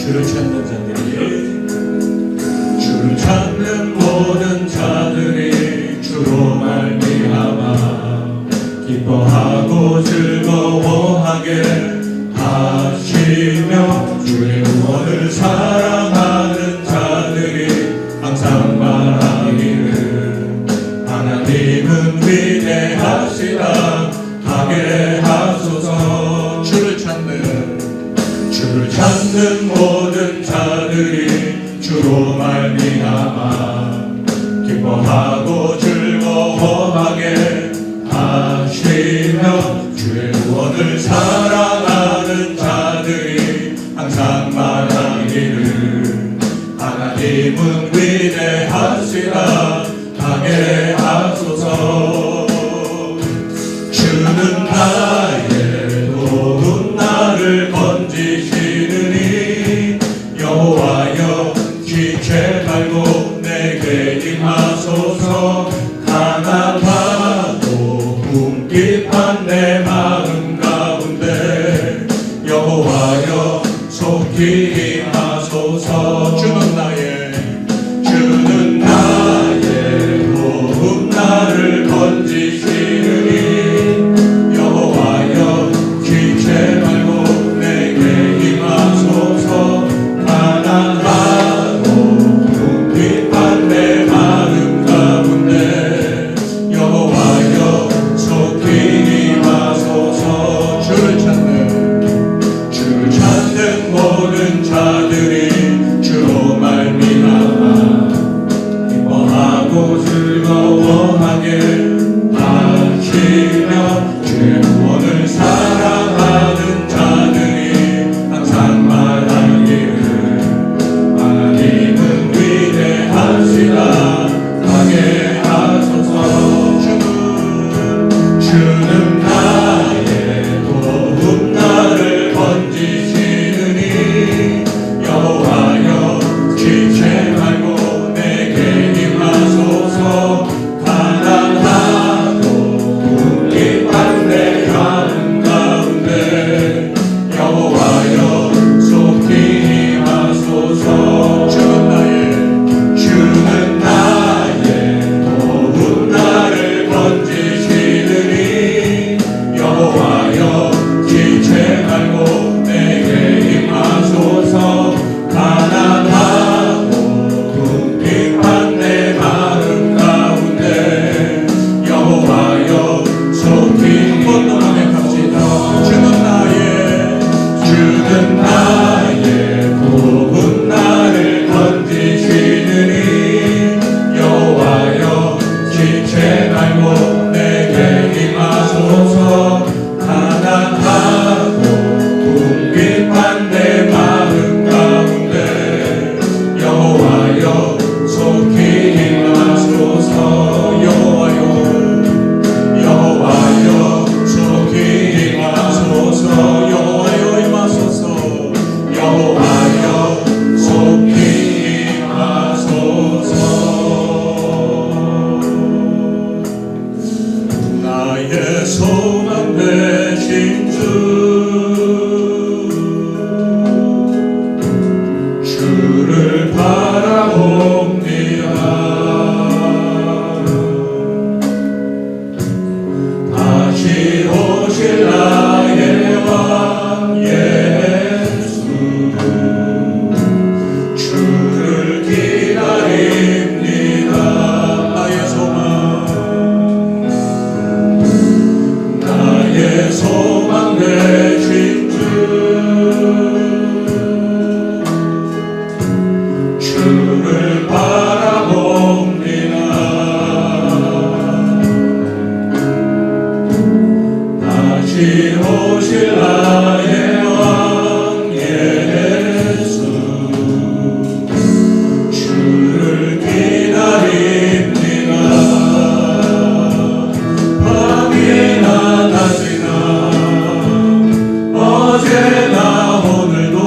주를 찾는 자들이, 주를 찾는 모든 자들이 주로 말미암아 기뻐하고 즐거워하게 하시며, 주의 구원을 사랑하는 자들이 항상 말하기를 하나님은 위대하시다 하게 하소서. 주를 찾는 모든 자들이 주로 말미암아 기뻐하고 즐거워하게 하시며, 주의 구원을 사랑하는 자들이 항상 말하기를 하나님은 위대하시다 하게 하소서. 주는 나의 도움 나를 건지시느니, 여호와여 지체 말고 내게 임하소서. 가난하고 궁핍한 내 마음 가운데 여호와여 속히 임하소서. 주는 나의 도움 나를 건지시느니, 여호와여 지체 말고 내게 임하소서. 가난하고 궁핍한 내 마음 가운데 여호와여 속히 임하소서. 주를 찾는 모든 자들이 주로 말미암아 기뻐하고 즐거워하게 하시며, 주의 구원을 사랑하는 자들이 항상 말하기를 하나님은 위대하시다 하게 하소서. 주는 나의 도움 나를 건지시느니, 여호와여 지체 말고 내게 임하소서. 가난하고 궁핍한 내 마음 가운데 여호와여 속히 임하소서. 주는 나의 도움 나를 건지시느니, 여호와여 지체 말고 내게 임하소서. 가난하고 궁핍한 내 마음 가운데 여호와여 속히 고백합시다. 주는 나의 도움 나를 건지시느니, 여호와여 지체 말고 내게 임하소서. 가난하고 궁핍한 내 마음 가운데 여호와여 속히 임하소서. 여호와여 속히 임하소서. 여호와여 임하소서. 여호와여 속히 임하소서. 나의 소망 되신 주를 바라봅니다. 다시 오실 나의 왕 예수, 주를 기다립니다. 나의 소망 되신 주를 바라봅니다. 다시 오실 나의 왕 예수, 주를 기다립니다. 밤이나 낮이나 어제나 오늘도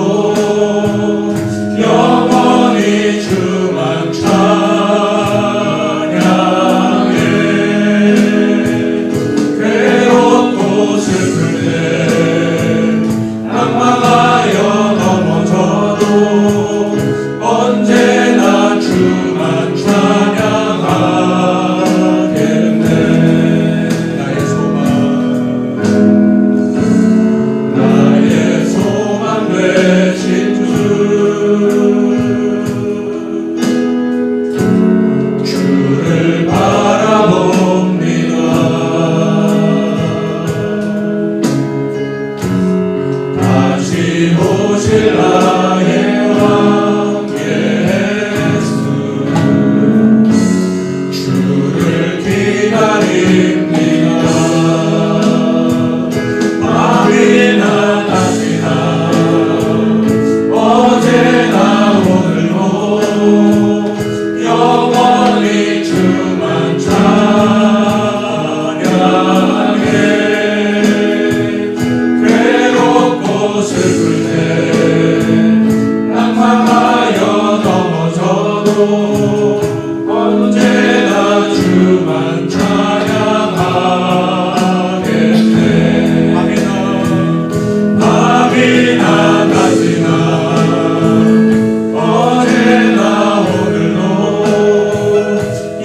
되신 주 주를 바라봅니다. 다시 오실 나의 왕 예수 주를 기다립니다. 밤이나 낮이나 어제나 오늘도 영원히 주만 찬양해. 괴롭고 슬플 때 낭만하여 넘어져도 언제나 주만 찬양하겠네. 밤이나 낮이나 어제나 오늘도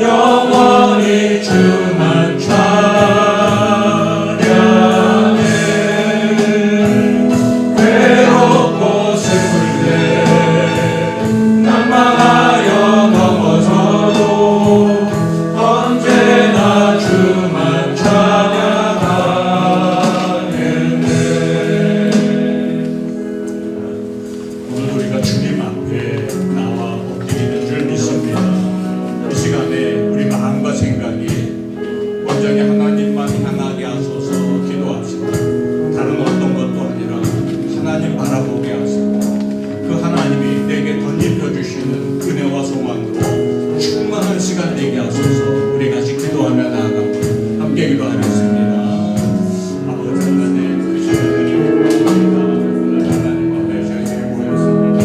영원히 주만 찬양해. 괴롭고 슬플 때 낭만하여 넘어져도 언제나 주만 찬양하겠네. 오늘 우리가 주님 앞에 나와 엎드리는 줄 믿습니다. 이 시간에 우리 마음과 생각이 온전히 하나님만 향하게 하소서 기도합시다. 다른 어떤 것도 아니라 하나님 바라보게 하시고 그 하나님이 내게 덧입혀 주시는 은혜와 소망으로 충만한 시간 되게 하소서. 우리 같이 기도하며 나아가고 함께 기도하겠습니다. 아버지 하나님, 이 시간에 하나님 앞에 저희들이 모였습니다.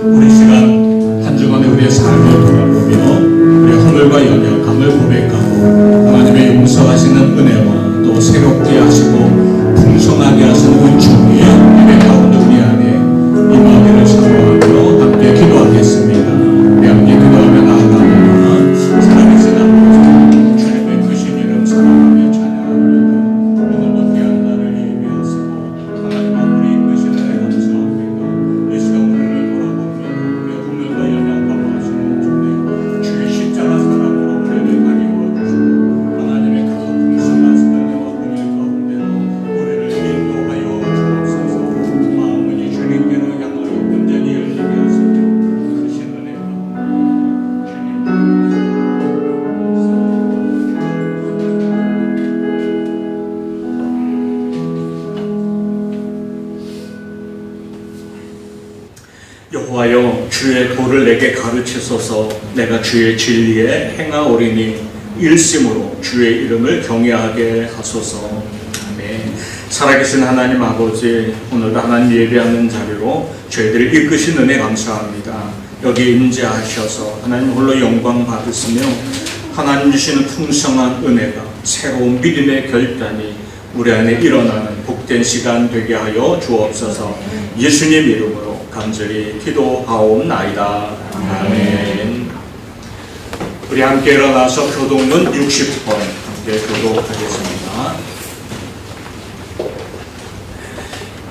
우리 시간 한 주간의 우리의 삶을 돌아보며 우리의 허물과 연약함을 고백하고 하나님의 용서하시는 은혜와 또 새롭게 하시고 풍성하게 하시는 은총이 예배 가운데 우리 안에 임하기를 사모하며 함께 기도하겠습니다. 우리 함께 기도하며 나아갑니다. 살아계신 아버지 주님의 크신 이름 사랑하며 찬양합니다. 오늘도 귀한 날을 예배하시고 하나님 앞으로 이끄시는 은혜 감사합니다. 이 시간 우리를 돌아봅니다. 우리의 허물과 연약함을 하시는 주님 주의 십자가 사랑으로 우리를 가리워 주시고 하나님의 그 풍성한 은혜와 공의 가운데로 우리를 인도하여 주옵소서. 마음은 이 주님께로 향하여 온전히 열리게 하시며 크신 은혜가 여호와여 주의 도를 내게 가르치소서. 내가 주의 진리에 행하오리니 일심으로 주의 이름을 경외하게 하소서. 아멘. 살아계신 하나님 아버지, 오늘도 하나님 예배하는 자리로 저희들을 이끄신 은혜 감사합니다. 여기 임재하셔서 하나님 홀로 영광 받으시며 하나님 주시는 풍성한 은혜가 새로운 믿음의 결단이 우리 안에 일어나는 복된 시간 되게 하여 주옵소서. 예수님 이름으로 간절히 기도하옵나이다. 아멘. 우리 함께 일어나서 교독문 60번 함께 교독하겠습니다.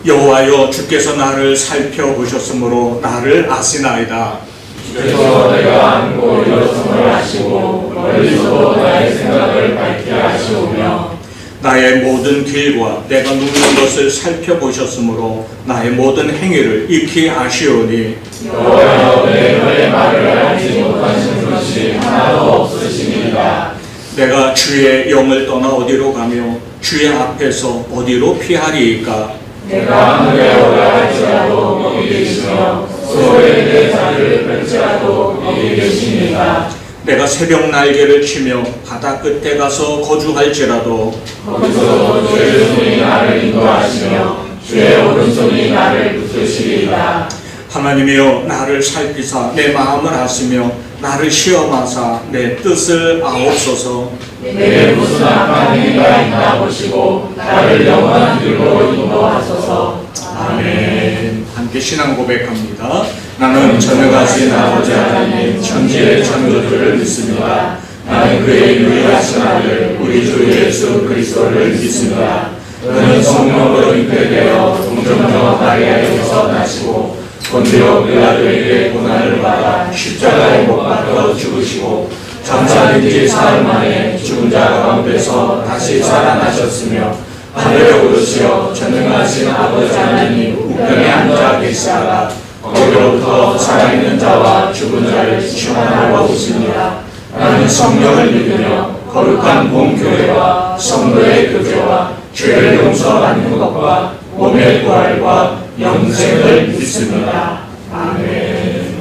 여호와여 주께서 나를 살펴보셨으므로 나를 아시나이다. 주께서 내가 안고 일어섬을 아시고 멀리서도 나의 생각을 밝게 하시오며 나의 모든 길과 내가 눕는 것을 살펴보셨으므로 나의 모든 행위를 익히 아시오니 여호와여 내 너의 말을 알지 못하신 것이 하나도 없으시니라. 내가 주의 영을 떠나 어디로 가며 주의 앞에서 어디로 피하리이까. 내가 하늘에 올라갈지라도 거기 계시며 소에 내 자리를 펼지라도 거기 계시니라. 내가 새벽 날개를 치며 바다 끝에 가서 거주할지라도 거기서 주의 손이 나를 인도하시며 주의 오른손이 나를 붙드시리라. 하나님이여 나를 살피사 내 마음을 아시며 나를 시험하사 내 뜻을 아옵소서. 내게 무슨 악한 행위가 있나 보시고 나를 영원한 길로 인도하소서. 아멘. 함께 신앙 고백합니다. 나는 전능하신 아버지 하나님 천지의 창조주를 믿습니다. 나는 그의 유일하신 아들 우리 주 예수 그리스도를 믿습니다. 그는 성령으로 잉태되어 동정녀 마리아에게서 나시고 본디오 빌라도에게 고난을 받아 십자가에 못 박혀 죽으시고 장사된 지 사흘 만에 죽은 자 가운데서 다시 살아나셨으며 하늘에 오르시어 전능하신 아버지 하나님 우편에 앉아 계시다가 거기로부터 살아있는 자와 죽은 자를 심판하러 오십니다. 나는 성령을 믿으며 거룩한 공교회와 성도의 교제와 죄를 용서받는 것과 몸의 부활과 영생을 믿습니다. 아멘.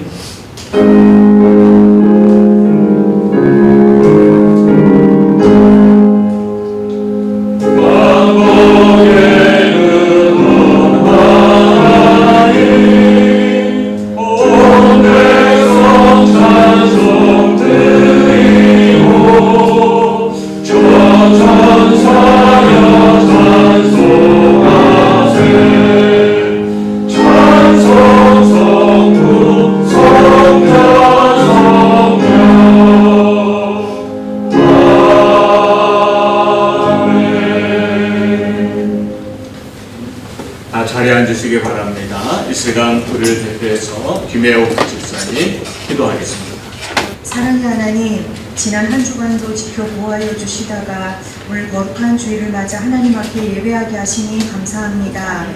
자리에 앉으시기 바랍니다. 이 시간 우리를 대표해서 김혜옥 집사님 기도하겠습니다. 사랑의 하나님, 지난 한 주간도 지켜 보호하여 주시다가 오늘 거룩한 주일을 맞아 하나님 앞에 예배하게 하시니 감사합니다.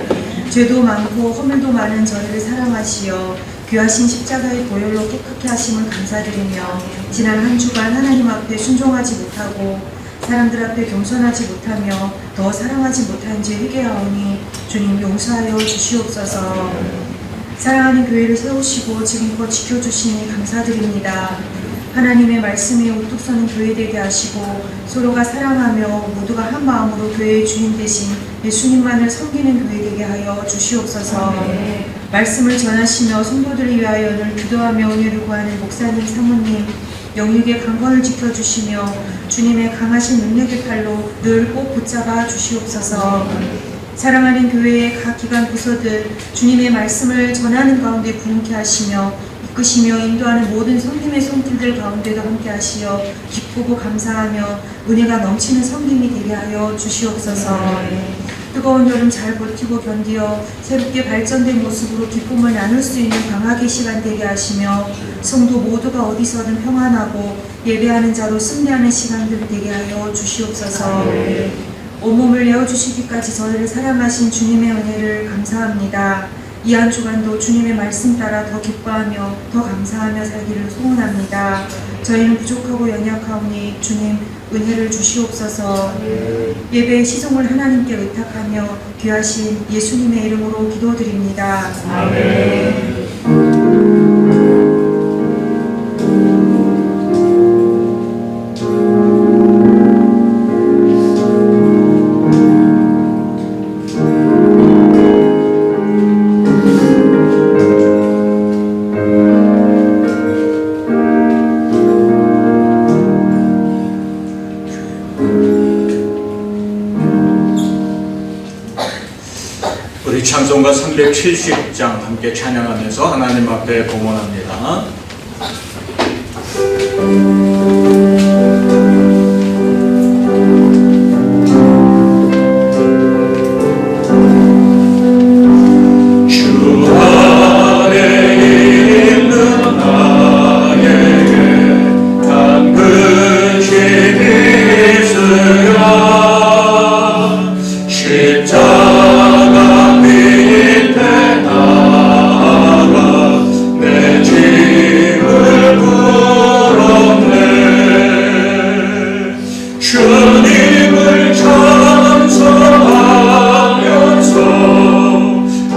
죄도 많고 허물도 많은 저희를 사랑하시어 귀하신 십자가의 보혈로 깨끗게 하심을 감사드리며 지난 한 주간 하나님 앞에 순종하지 못하고 사람들 앞에 겸손하지 못하며 더 사랑하지 못한 죄 회개하오니 주님 용서하여 주시옵소서. 사랑하는 교회를 세우시고 지금껏 지켜주시니 감사드립니다. 하나님의 말씀에 우뚝 서는 교회 되게 하시고 서로가 사랑하며 모두가 한 마음으로 교회의 주인 되신 예수님만을 섬기는 교회 되게 하여 주시옵소서. 말씀을 전하시며 성도들을 위하여 늘 기도하며 은혜를 구하는 목사님, 사모님, 영육의 강건을 지켜주시며 주님의 강하신 능력의 팔로 늘 꼭 붙잡아 주시옵소서. 사랑하는 교회의 각 기관 부서들 주님의 말씀을 전하는 가운데 부흥케 하시며 이끄시며 인도하는 모든 성김의 손길들 가운데도 함께 하시어 기쁘고 감사하며 은혜가 넘치는 성김이 되게 하여 주시옵소서. 뜨거운 여름 잘 버티고 견디어 새롭게 발전된 모습으로 기쁨을 나눌 수 있는 방학의 시간 되게 하시며 성도 모두가 어디서든 평안하고 예배하는 자로 승리하는 시간들 되게 하여 주시옵소서. 온몸을 내어주시기까지 저희를 사랑하신 주님의 은혜를 감사합니다. 이 한 주간도 주님의 말씀 따라 더 기뻐하며 더 감사하며 살기를 소원합니다. 저희는 부족하고 연약하오니 주님 은혜를 주시옵소서. 예배의 시종을 하나님께 의탁하며 귀하신 예수님의 이름으로 기도드립니다. 아멘. 우리 찬송가 370장 함께 찬양하면서 하나님 앞에 봉헌합니다. 주 안에 있는 나에게 당근심이 있으랴 십자가 밑에 나아가 내 짐을 풀었네. 주님을 찬송하면서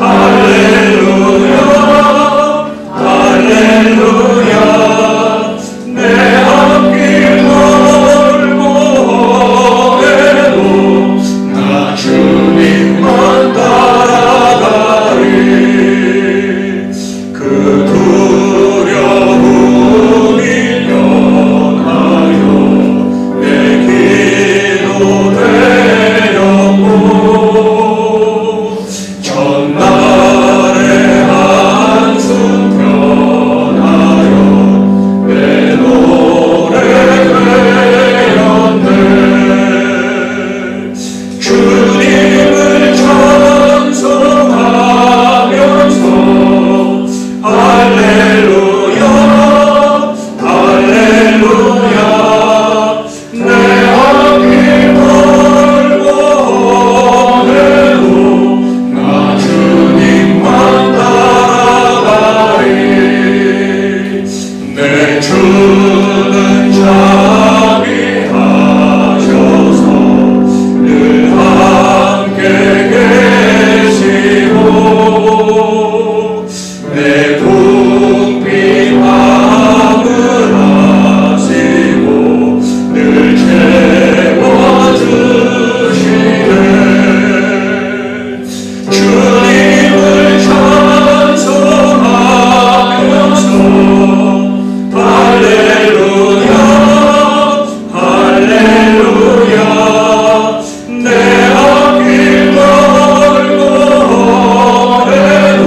할렐루야 할렐루야 내 앞길 멀고 험해도 나 주님만 따라가리. 그 두려움이 면하여 내 기도 되었고 전날의 한숨 편하여 내 노래 되었네. 주님을 찬송하면서 할렐루야 할렐루야 내 앞길 멀고 험해도 나 주님만 따라가리. 내 주는 자비하셔서 늘 함께 계시고 내 궁핍함을 아시고 늘 채워주시네. 주님을 찬송하면서 할렐루야 할렐루야 내 앞길 멀고 험해도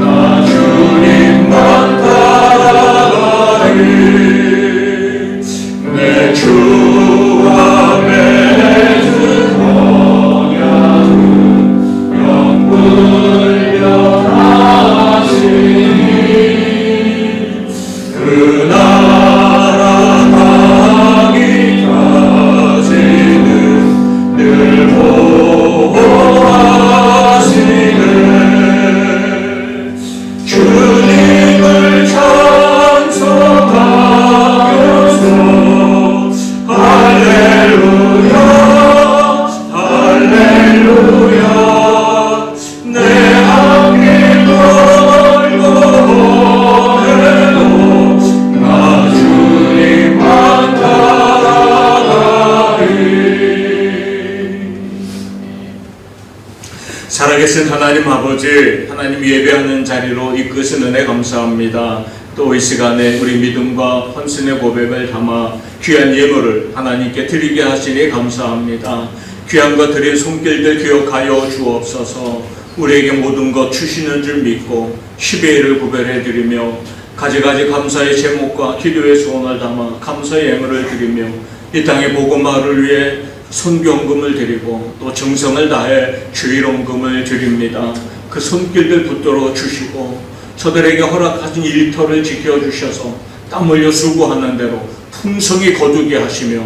나 주님만 따라가리. 내 주와 맺은 언약은 영불변하시니 그 나라 가기까지는 늘 보호하시네. 주님을 찬송하면서 할렐루야 할렐루야 내 앞길 멀고 험해도 나 주님만 따라가리. 살아계신 하나님 아버지 아버지, 하나님 예배하는 자리로 이끄신 은혜 감사합니다. 또 이 시간에 우리 믿음과 헌신의 고백을 담아 귀한 예물을 하나님께 드리게 하시니 감사합니다. 귀한 것 드린 손길들 기억하여 주옵소서. 우리에게 모든 것 주시는 줄 믿고 10의 1을 구별해 드리며 가지가지 감사의 제목과 기도의 소원을 담아 감사의 예물을 드리며 이 땅의 복음화를 위해 선교헌금을 드리고 또 정성을 다해 주일헌금을 드립니다. 그 손길들 붙들어 주시고 저들에게 허락하신 일터를 지켜주셔서 땀 흘려 수고하는 대로 풍성히 거두게 하시며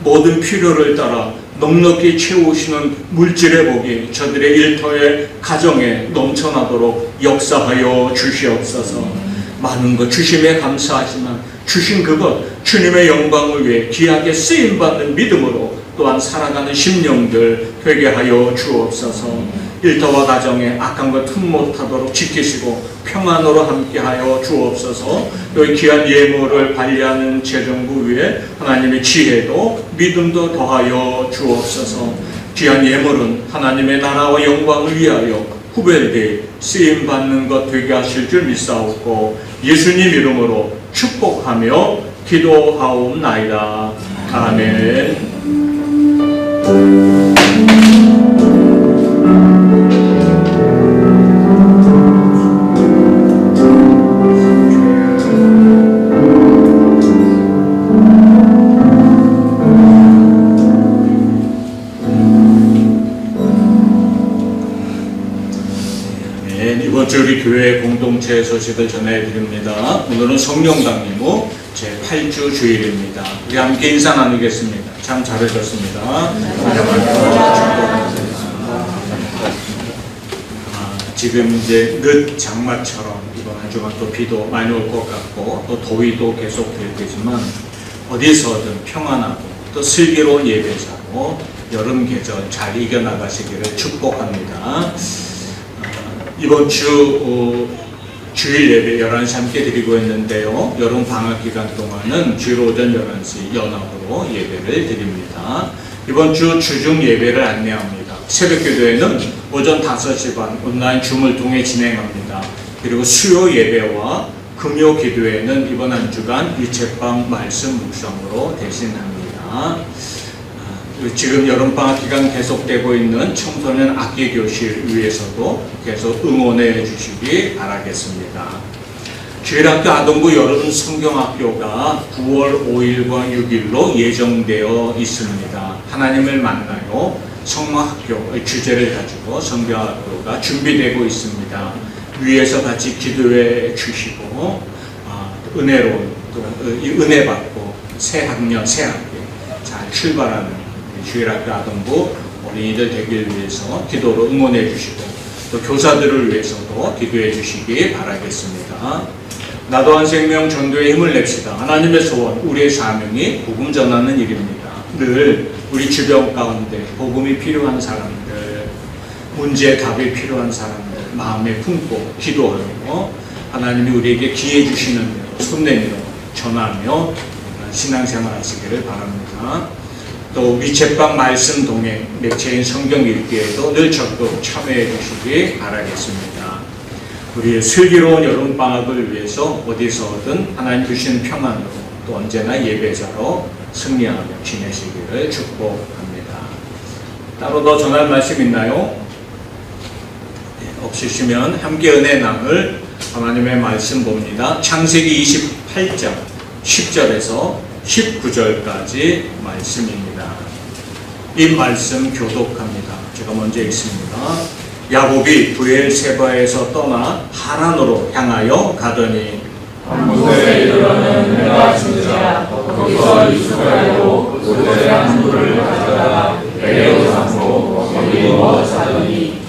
모든 필요를 따라 넉넉히 채우시는 물질의 복이 저들의 일터에 가정에 넘쳐나도록 역사하여 주시옵소서. 많은 것 주심에 감사하지만 주신 그것 주님의 영광을 위해 귀하게 쓰임받는 믿음으로 또한 살아가는 심령들 되게 하여 주옵소서. 일터와 가정에 악한 것 틈 못하도록 지키시고 평안으로 함께하여 주옵소서. 여기 귀한 예물을 관리하는 재정부 위에 하나님의 지혜도 믿음도 더하여 주옵소서. 귀한 예물은 하나님의 나라와 영광을 위하여 후별되이 쓰임받는 것 되게 하실 줄 믿사옵고 예수님 이름으로 축복하며 기도하옵나이다. 아멘. 이번 주 우리 교회 공동체 소식을 전해드립니다. 오늘은 성령강림후 제8주 주일입니다. 우리 함께 인사 나누겠습니다. 참 잘해줬습니다. 지금 이제 늦 장마처럼 이번 한 주간 또 비도 많이 올 것 같고 또 더위도 계속 될 테지만 어디서든 평안하고 또 슬기로운 예배자로 여름 계절 잘 이겨나가시기를 축복합니다. 이번 주 주일 예배 11시 함께 드리고 있는데요. 여름 방학 기간 동안은 주일 오전 11시 연합으로 예배를 드립니다. 이번 주 주중 예배를 안내합니다. 새벽 기도회는 오전 5시 반 온라인 줌을 통해 진행합니다. 그리고 수요 예배와 금요 기도회는 이번 한 주간 위챗방 말씀 묵상으로 대신합니다. 지금 여름방학 기간 계속되고 있는 청소년 악기교실 위해서도 계속 응원해 주시기 바라겠습니다. 주일학교 아동부 여름 성경학교가 9월 5일과 6일로 예정되어 있습니다. 하나님을 만나요 성막학교의 주제를 가지고 성경학교가 준비되고 있습니다. 위에서 같이 기도해 주시고 은혜로운 또 은혜 받고 새 학년 새 학기 잘 출발하는 주일학교 아동부 어린이들 되길 위해서 기도로 응원해 주시고 또 교사들을 위해서도 기도해 주시기 바라겠습니다. 나도 한 생명 전도에 힘을 냅시다. 하나님의 소원, 우리의 사명이 복음 전하는 일입니다. 늘 우리 주변 가운데 복음이 필요한 사람들, 문제의 답이 필요한 사람들 마음에 품고 기도하며 하나님이 우리에게 기회 주시는 대로 손 내밀어 전하며 신앙생활 하시기를 바랍니다. 또 위챗방 말씀 동행 매체인 성경 읽기에도 늘 적극 참여해 주시기 바라겠습니다. 우리의 슬기로운 여름방학을 위해서 어디서든 하나님 주신 평안으로 또 언제나 예배자로 승리하며 지내시기를 축복합니다. 따로 더 전할 말씀 있나요? 없으시면 함께 은혜 나눌 하나님의 말씀 봅니다. 창세기 28장 10절에서 19절까지 말씀입니다. 이 말씀 교독합니다. 제가 먼저 읽습니다. 야곱이 브엘세바에서 떠나 하란으로 향하여 가더니 한 곳에 이르러는 내가 진짜 거기서 이스라엘로 고대한 물을 가져다가 베레오 산으로 거기 누워 자더니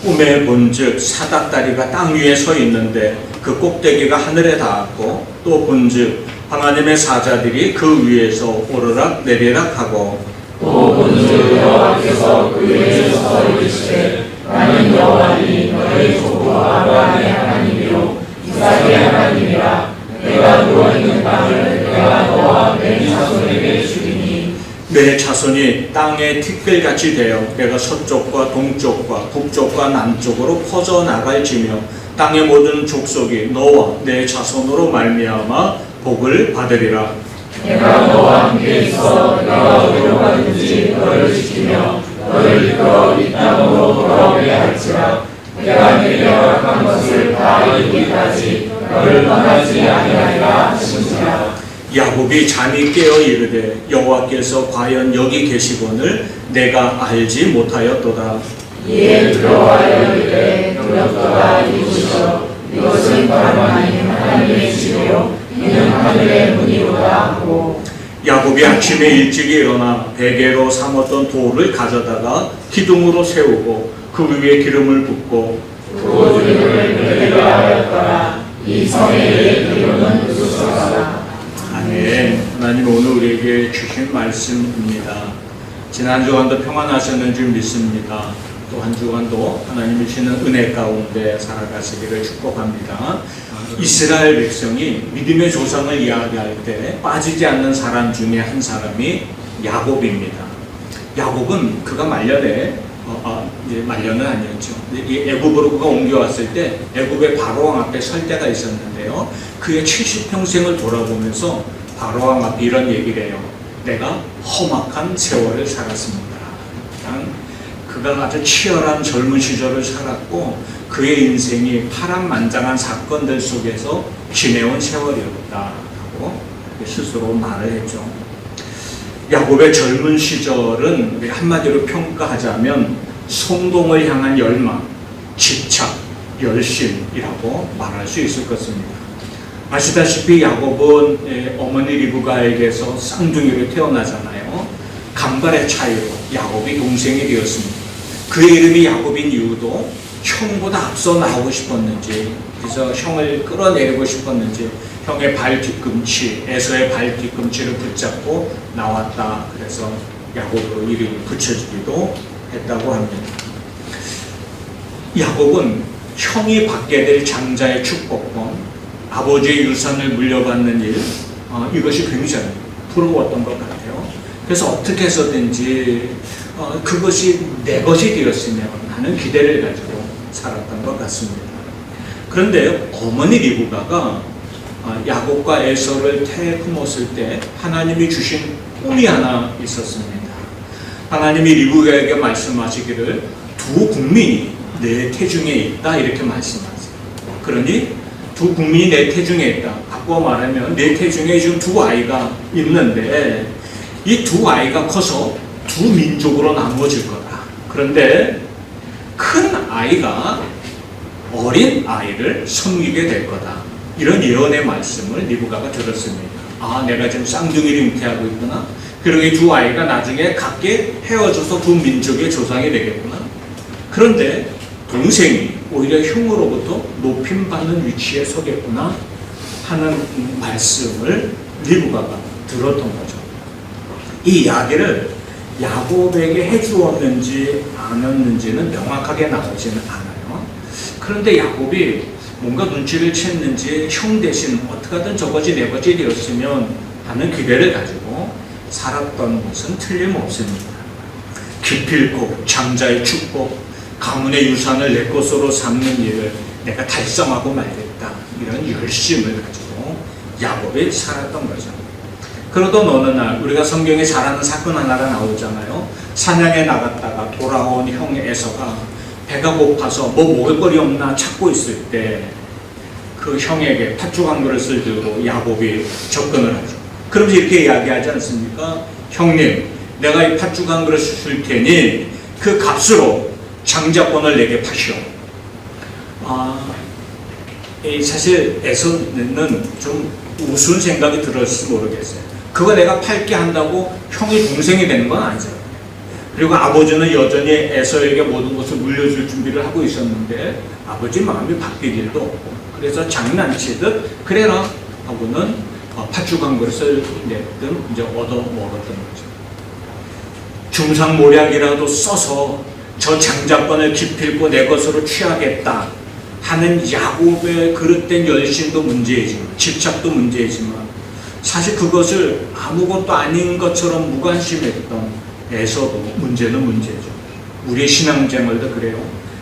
꿈에 본즉 사닥다리가 땅 위에 서 있는데 그 꼭대기가 하늘에 닿았고 또 본즉 하나님의 사자들이 그 위에서 오르락 내리락 하고 또 본즉 여호와께서 그 위에 서서 이르시되 나는 여호와니 너의 조부 아브라함의 하나님이요 이삭의 하나님이라. 내가 누워있는 땅을 내가 너와 내 자손에게 주리니 내 자손이 땅의 티끌같이 되어 내가 서쪽과 동쪽과 북쪽과 남쪽으로 퍼져나갈지며 땅의 모든 족속이 너와 내 자손으로 말미암아 복을 받으리라. 내가 너와 함께 있어 내가 어디로 가든지 너를 지키며 너를 이끌어 이 땅으로 돌아오게 할지라. 내가 내게 허락한 것을 다 이루기까지 너를 떠나지 아니하리라 하신지라. 야곱이 잠이 깨어 이르되 여호와께서 과연 여기 계시거늘 내가 알지 못하였도다. 이에 두려워하여 이르되 두렵도다 이곳이여 이것은 다름 아닌 하나님의 집이요 이는 하늘의 문이로다 하고. 야곱이 아침에 일찍 일어나 베개로 삼았던 돌을 가져다가 기둥으로 세우고 그 위에 기름을 붓고 그 이름을 베델라 하였더라. 이 성의 이름은 루스더라. 아멘. 하나님 오늘 우리에게 주신 말씀입니다. 지난 주간도 평안하셨는 줄 믿습니다. 또 한 주간도 하나님이 주시는 은혜 가운데 살아가시기를 축복합니다. 이스라엘 백성이 믿음의 조상을 이야기할 때 빠지지 않는 사람 중에 한 사람이 야곱입니다. 야곱은 그가 말년에 이제 말년은 아니었죠. 애굽으로 그가 옮겨왔을 때 애굽의 바로왕 앞에 설 때가 있었는데요. 그의 70평생을 돌아보면서 바로왕 앞에 이런 얘기를 해요. 내가 험악한 세월을 살았습니다. 그가 아주 치열한 젊은 시절을 살았고 그의 인생이 파란만장한 사건들 속에서 지내온 세월이었다고 스스로 말을 했죠. 야곱의 젊은 시절은 한마디로 평가하자면 성공을 향한 열망, 집착, 열심이라고 말할 수 있을 것입니다. 아시다시피 야곱은 어머니 리브가에게서 쌍둥이로 태어나잖아요. 간발의 차이로 야곱이 동생이 되었습니다. 그의 이름이 야곱인 이유도 형보다 앞서 나오고 싶었는지, 그래서 형을 끌어내리고 싶었는지 형의 발 뒤꿈치, 에서의 발 뒤꿈치를 붙잡고 나왔다. 그래서 야곱으로 이름이 붙여지기도 했다고 합니다. 야곱은 형이 받게 될 장자의 축복권, 아버지의 유산을 물려받는 일, 이것이 굉장히 부러웠던 것 같아요. 그래서 어떻게 해서든지 그것이 내 것이 되었으면 하는 기대를 가지고 살았던 것 같습니다. 그런데 어머니 리브가가 야곱과 에서를 태에 품었을 때 하나님이 주신 꿈이 하나 있었습니다. 하나님이 리브가에게 말씀하시기를 두 국민이 내 태중에 있다 이렇게 말씀하세요. 그러니 두 국민이 내 태중에 있다. 바꿔 말하면 내 태중에 지금 두 아이가 있는데 이 두 아이가 커서 두 민족으로 나누어질 거다. 그런데 큰 아이가 어린 아이를 섬기게 될 거다. 이런 예언의 말씀을 리브가가 들었습니다. 내가 지금 쌍둥이를 잉태하고 있구나. 그리고 이 두 아이가 나중에 각기 헤어져서 두 민족의 조상이 되겠구나. 그런데 동생이 오히려 형으로부터 높임받는 위치에 서겠구나 하는 말씀을 리브가가 들었던 거죠. 이 이야기를 야곱에게 해주었는지 아니었는지는 명확하게 나오지는 않아요. 그런데 야곱이 뭔가 눈치를 챘는지 형 대신 어떻게 하든 저것이 내 것이 되었으면 하는 기대를 가지고 살았던 것은 틀림없습니다. 기필코 장자의 축복, 가문의 유산을 내 것으로 삼는 일을 내가 달성하고 말겠다. 이런 열심을 가지고 야곱이 살았던 거죠. 그러던 어느 날 우리가 성경에 잘 아는 사건 하나가 나오잖아요. 사냥에 나갔다가 돌아온 형 에서가 배가 고파서 뭐 먹을 거리 없나 찾고 있을 때 그 형에게 팥죽 한 그릇을 들고 야곱이 접근을 하죠. 그러면서 이렇게 이야기하지 않습니까? 형님, 내가 이 팥죽 한 그릇 줄 테니 그 값으로 장자권을 내게 파시오. 사실 에서는 좀 우스운 생각이 들었을지 모르겠어요. 그거 내가 팔게 한다고 형이 동생이 되는 건 아니잖아요. 그리고 아버지는 여전히 에서에게 모든 것을 물려줄 준비를 하고 있었는데 아버지 마음이 바뀔 일도 없고, 그래서 장난치듯 그래라 하고는 팥죽 한 그릇을 냈든 이제 얻어 먹었던 거죠. 중상모략이라도 써서 저 장자권을 기필코 내 것으로 취하겠다 하는 야곱의 그릇된 열심도 문제이지만, 집착도 문제이지만, 사실 그것을 아무것도 아닌 것처럼 무관심했던 에서도 문제는 문제죠. 우리의 신앙생활도 그래요.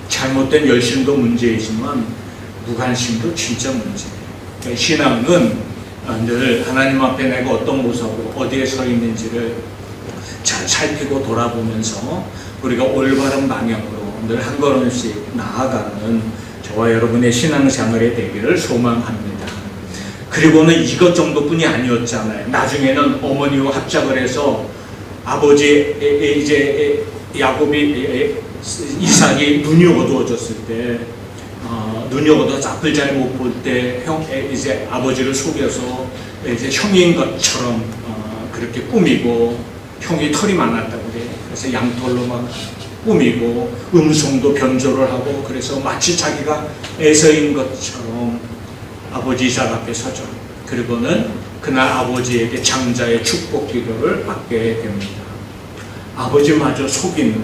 잘못된 열심도 문제이지만 무관심도 진짜 문제예요. 신앙은 늘 하나님 앞에 내가 어떤 모습으로 어디에 서 있는지를 잘 살피고 돌아보면서 우리가 올바른 방향으로 늘 한 걸음씩 나아가는 저와 여러분의 신앙생활이 되기를 소망합니다. 그리고는 이것 정도뿐이 아니었잖아요. 나중에는 어머니와 합작을 해서 아버지 이제 야곱이 이삭이 눈이 어두워졌을 때 눈이 어두워서 앞을 잘 못 볼 때 이제 아버지를 속여서 이제 형인 것처럼 그렇게 꾸미고 형이 털이 많았다고 그래요. 그래서 양털로 막 꾸미고 음성도 변조를 하고 그래서 마치 자기가 에서인 것처럼 아버지 이삭 앞에 서죠. 그리고는 그날 아버지에게 장자의 축복 기도를 받게 됩니다. 아버지마저 속이는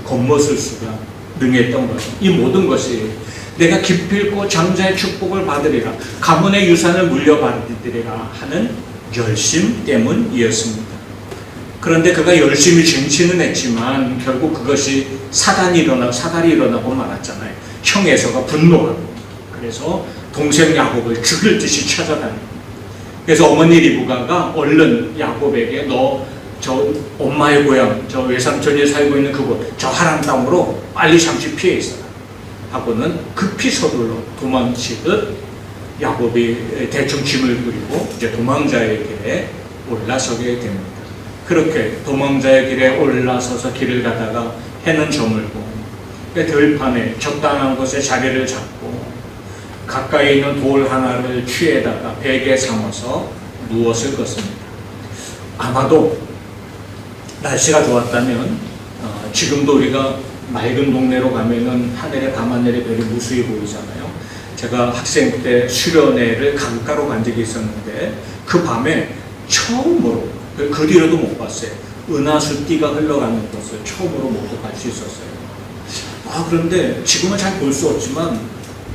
겉멋을 수가 능했던 거죠. 이 모든 것이 내가 기필코 장자의 축복을 받으리라, 가문의 유산을 물려받으리라 하는 열심 때문이었습니다. 그런데 그가 열심히 쟁취는 했지만 결국 그것이 사단이 일어나고 말았잖아요. 형 에서가 분노하고 그래서 동생 야곱을 죽일 듯이 찾아다니고, 그래서 어머니 리브가가 얼른 야곱에게 너 저 엄마의 고향, 저 외삼촌이 살고 있는 그곳, 저 하란 땅으로 빨리 잠시 피해 있어라 하고는 급히 서둘러 도망치듯 야곱이 대충 짐을 부리고 이제 도망자의 길에 올라서게 됩니다. 그렇게 도망자의 길에 올라서서 길을 가다가 해는 저물고 들판에 적당한 곳에 자리를 잡고 가까이 있는 돌 하나를 취에다가 베개 삼아서 누웠을 것입니다. 아마도 날씨가 좋았다면 지금도 우리가 맑은 동네로 가면은 하늘에 밤하늘에 별이 무수히 보이잖아요. 제가 학생 때 수련회를 강가로 간 적이 있었는데 그 밤에 처음으로, 그 뒤로도 못 봤어요. 은하수 띠가 흘러가는 것을 처음으로 모두 볼 수 있었어요. 그런데 지금은 잘 볼 수 없지만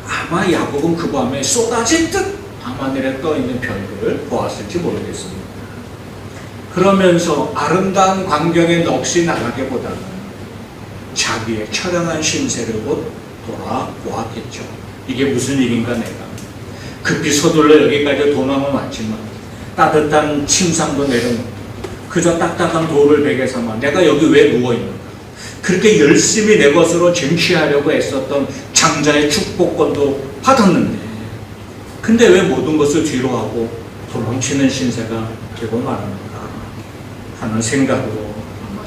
아마 야곱은 그 밤에 쏟아질 듯 밤하늘에 떠있는 별들을 보았을지 모르겠습니다. 그러면서 아름다운 광경에 넋이 나가기보다는 자기의 처량한 신세를 곧 돌아보았겠죠. 이게 무슨 일인가, 내가 급히 서둘러 여기까지 도망은 왔지만 따뜻한 침상도 내려놓고 그저 딱딱한 돌을 베개 삼아 내가 여기 왜 누워있는가, 그렇게 열심히 내 것으로 쟁취하려고 애썼던 장자의 축복권도 받았는데 근데 왜 모든 것을 뒤로 하고 도망치는 신세가 되고 말하는가 하는 생각으로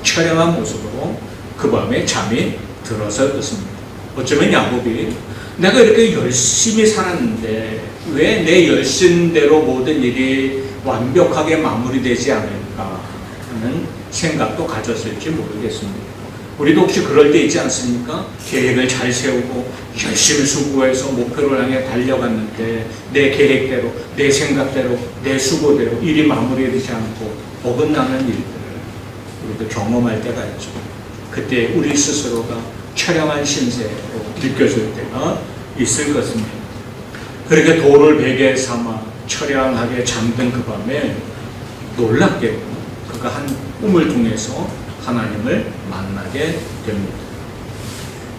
처량한 모습으로 그 밤에 잠이 들어서 그렇습니다. 어쩌면 야곱이 내가 이렇게 열심히 살았는데 왜 내 열심대로 모든 일이 완벽하게 마무리되지 않을까 하는 생각도 가졌을지 모르겠습니다. 우리도 혹시 그럴 때 있지 않습니까? 계획을 잘 세우고 열심히 수고해서 목표를 향해 달려갔는데 내 계획대로, 내 생각대로, 내 수고대로 일이 마무리되지 않고 어긋나는 일들을 우리도 경험할 때가 있죠. 그때 우리 스스로가 처량한 신세로 느껴질 때가 있을 것입니다. 그렇게 돌을 베개 삼아 처량하게 잠든 그 밤에 놀랍게도 그가 한 꿈을 통해서 하나님을 만나게 됩니다.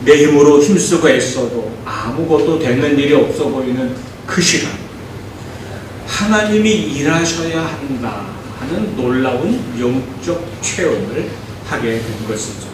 내 힘으로 힘쓰고 애써도 아무것도 되는 일이 없어 보이는 그 시간, 하나님이 일하셔야 한다 하는 놀라운 영적 체험을 하게 된 것이죠.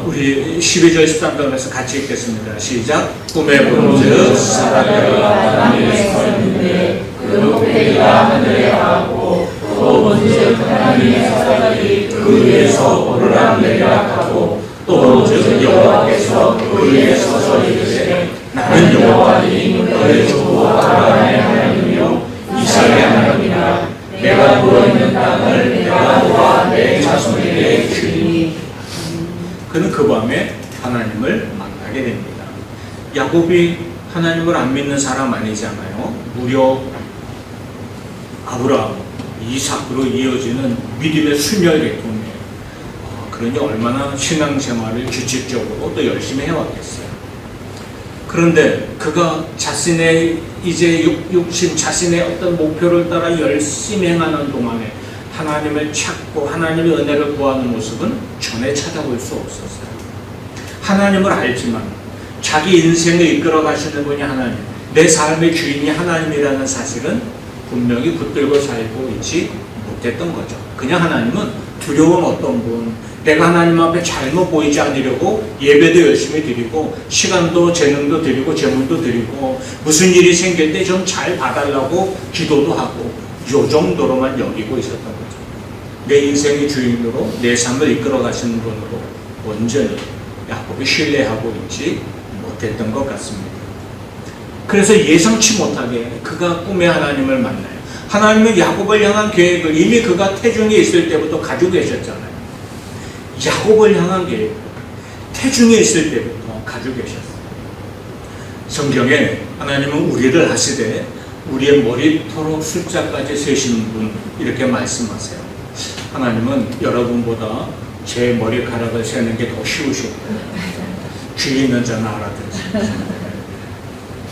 우리 12절 13절에서 같이 읽겠습니다. 시작. 꿈에 본즉 사람들과 하나님의 서 있는데 그 높이가 하늘에 닿고 또 본즉 하나님의 사람이 그 위에서 오르락내리락 하고 또 본즉 여호와께서 그 위에 서서 이르시되 나는 여호와니 너의 주 아브라함의 하나님이요 이삭의 하나님이라. 내가 누워있는 땅을 내가 너와 내 자손에게 주리니. 그는 그 밤에 하나님을 만나게 됩니다. 야곱이 하나님을 안 믿는 사람 아니잖아요. 무려 아브라함, 이삭으로 이어지는 믿음의 순혈 계통이에요. 그러니 얼마나 신앙생활을 규칙적으로 또 열심히 해왔겠어요. 그런데 그가 자신의 이제 육신, 자신의 어떤 목표를 따라 열심히 행하는 동안에 하나님을 찾고 하나님의 은혜를 구하는 모습은 전에 찾아볼 수 없었어요. 하나님을 알지만 자기 인생을 이끌어 가시는 분이 하나님, 내 삶의 주인이 하나님이라는 사실은 분명히 붙들고 살고 있지 못했던 거죠. 그냥 하나님은 두려운 어떤 분, 내가 하나님 앞에 잘못 보이지 않으려고 예배도 열심히 드리고 시간도 재능도 드리고 재물도 드리고 무슨 일이 생길 때 좀 잘 봐달라고 기도도 하고 요 정도로만 여기고 있었던 거죠. 내 인생의 주인으로 내 삶을 이끌어 가시는 분으로 온전히 야곱이 신뢰하고 있지 못했던 것 같습니다. 그래서 예상치 못하게 그가 꿈에 하나님을 만나요. 하나님은 야곱을 향한 계획을 이미 그가 태중에 있을 때부터 가지고 계셨잖아요. 야곱을 향한 계획, 태중에 있을 때부터 가지고 계셨어요. 성경에 하나님은 우리를 하시되 우리의 머리토록 숫자까지 세시는 분 이렇게 말씀하세요. 하나님은 여러분보다 제 머리카락을 세는 게 더 쉬우시고 귀 있는 자는 알아듣지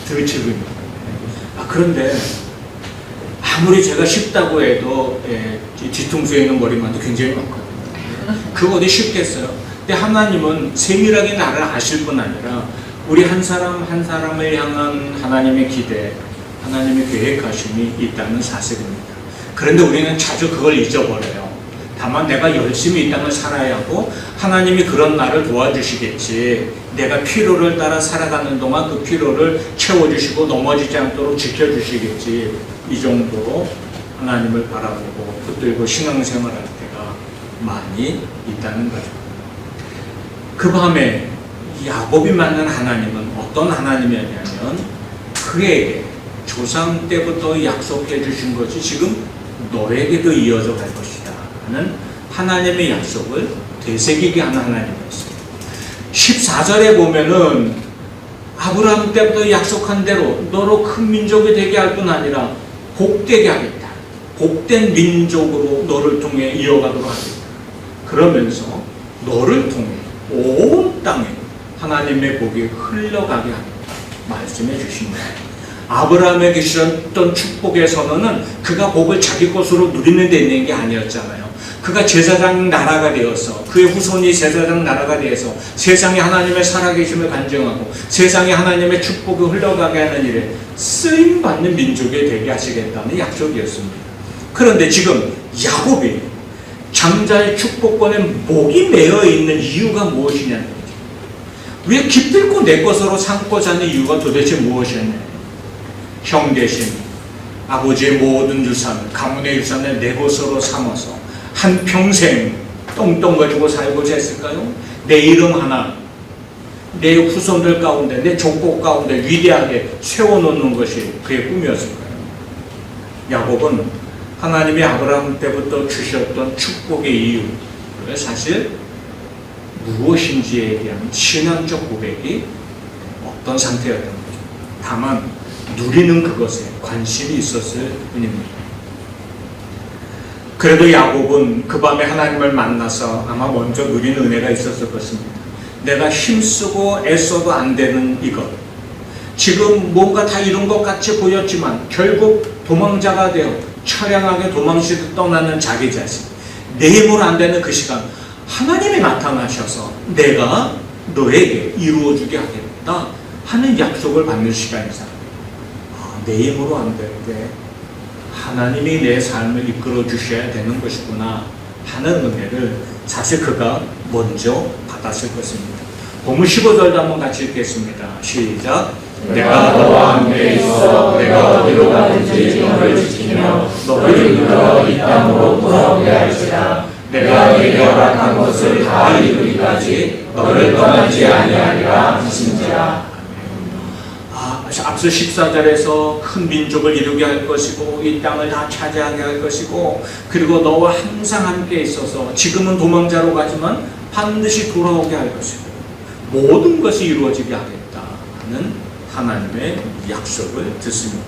들으시군요. 그런데 아무리 제가 쉽다고 해도 뒤통수에 있는 머리만도 굉장히 많거든요. 그거 어디 쉽겠어요? 근데 하나님은 세밀하게 나를 아실 뿐 아니라 우리 한 사람 한 사람을 향한 하나님의 기대, 하나님의 계획하심이 있다는 사실입니다. 그런데 우리는 자주 그걸 잊어버려요. 다만 내가 열심히 이 땅을 살아야 하고 하나님이 그런 나를 도와주시겠지, 내가 필요를 따라 살아가는 동안 그 필요를 채워주시고 넘어지지 않도록 지켜주시겠지, 이 정도로 하나님을 바라보고 붙들고 신앙생활할 때가 많이 있다는 거죠. 그 밤에 야곱이 만난 하나님은 어떤 하나님이었냐면 그에게 조상 때부터 약속해 주신 것이 지금 너에게도 이어져 갈 것이다 하는 하나님의 약속을 되새기게 하는 하나님이었습니다. 14절에 보면은 아브라함 때부터 약속한 대로 너로 큰 민족이 되게 할 뿐 아니라 복되게 하겠다, 복된 민족으로 너를 통해 이어가도록 하겠다, 그러면서 너를 통해 온 땅에 하나님의 복이 흘러가게 하겠다 말씀해 주신 거예요. 아브라함에게 주셨던 축복의 선언은 그가 복을 자기 것으로 누리는 데 있는 게 아니었잖아요. 그가 제사장 나라가 되어서 그의 후손이 제사장 나라가 되어서 세상에 하나님의 살아계심을 간증하고 세상에 하나님의 축복이 흘러가게 하는 일에 쓰임받는 민족이 되게 하시겠다는 약속이었습니다. 그런데 지금 야곱이 장자의 축복권에 목이 매여 있는 이유가 무엇이냐는 거죠. 왜 기필코 내 것으로 삼고자 하는 이유가 도대체 무엇이었냐. 형 대신 아버지의 모든 유산, 가문의 유산을 내 것으로 삼아서 한평생 똥똥 가지고 살고자 했을까요? 내 이름 하나, 내 후손들 가운데, 내 족복 가운데 위대하게 세워놓는 것이 그의 꿈이었을까요? 야곱은 하나님이 아브라함 때부터 주셨던 축복의 이유를 사실 무엇인지에 대한 신앙적 고백이 없던 상태였던 거죠. 다만 누리는 그것에 관심이 있었을 뿐입니다. 그래도 야곱은 그 밤에 하나님을 만나서 아마 먼저 누리는 은혜가 있었을 것입니다. 내가 힘쓰고 애써도 안 되는 이것, 지금 뭔가 다 이룬 것 같이 보였지만 결국 도망자가 되어 처량하게 도망치듯 떠나는 자기 자신, 내 힘으로 안 되는 그 시간 하나님이 나타나셔서 내가 너에게 이루어주게 하겠다 하는 약속을 받는 시간이잖아요. 내 힘으로 안 되는데 하나님이 내 삶을 이끌어 주셔야 되는 것이구나 하는 은혜를 사실 그가 먼저 받았을 것입니다. 본문 15절도 한번 같이 읽겠습니다. 시작. 내가 너와 함께 있어 내가 어디로 가든지 너를 지키며 너를 이끌어 이 땅으로 돌아오게 할지라. 내가 네게 허락한 것을 다 이루기까지 너를 떠나지 아니하리라 하신지라. 앞서 14절에서 큰 민족을 이루게 할 것이고 이 땅을 다 차지하게 할 것이고 그리고 너와 항상 함께 있어서 지금은 도망자로 가지만 반드시 돌아오게 할 것이고 모든 것이 이루어지게 하겠다 하는 하나님의 약속을 듣습니다.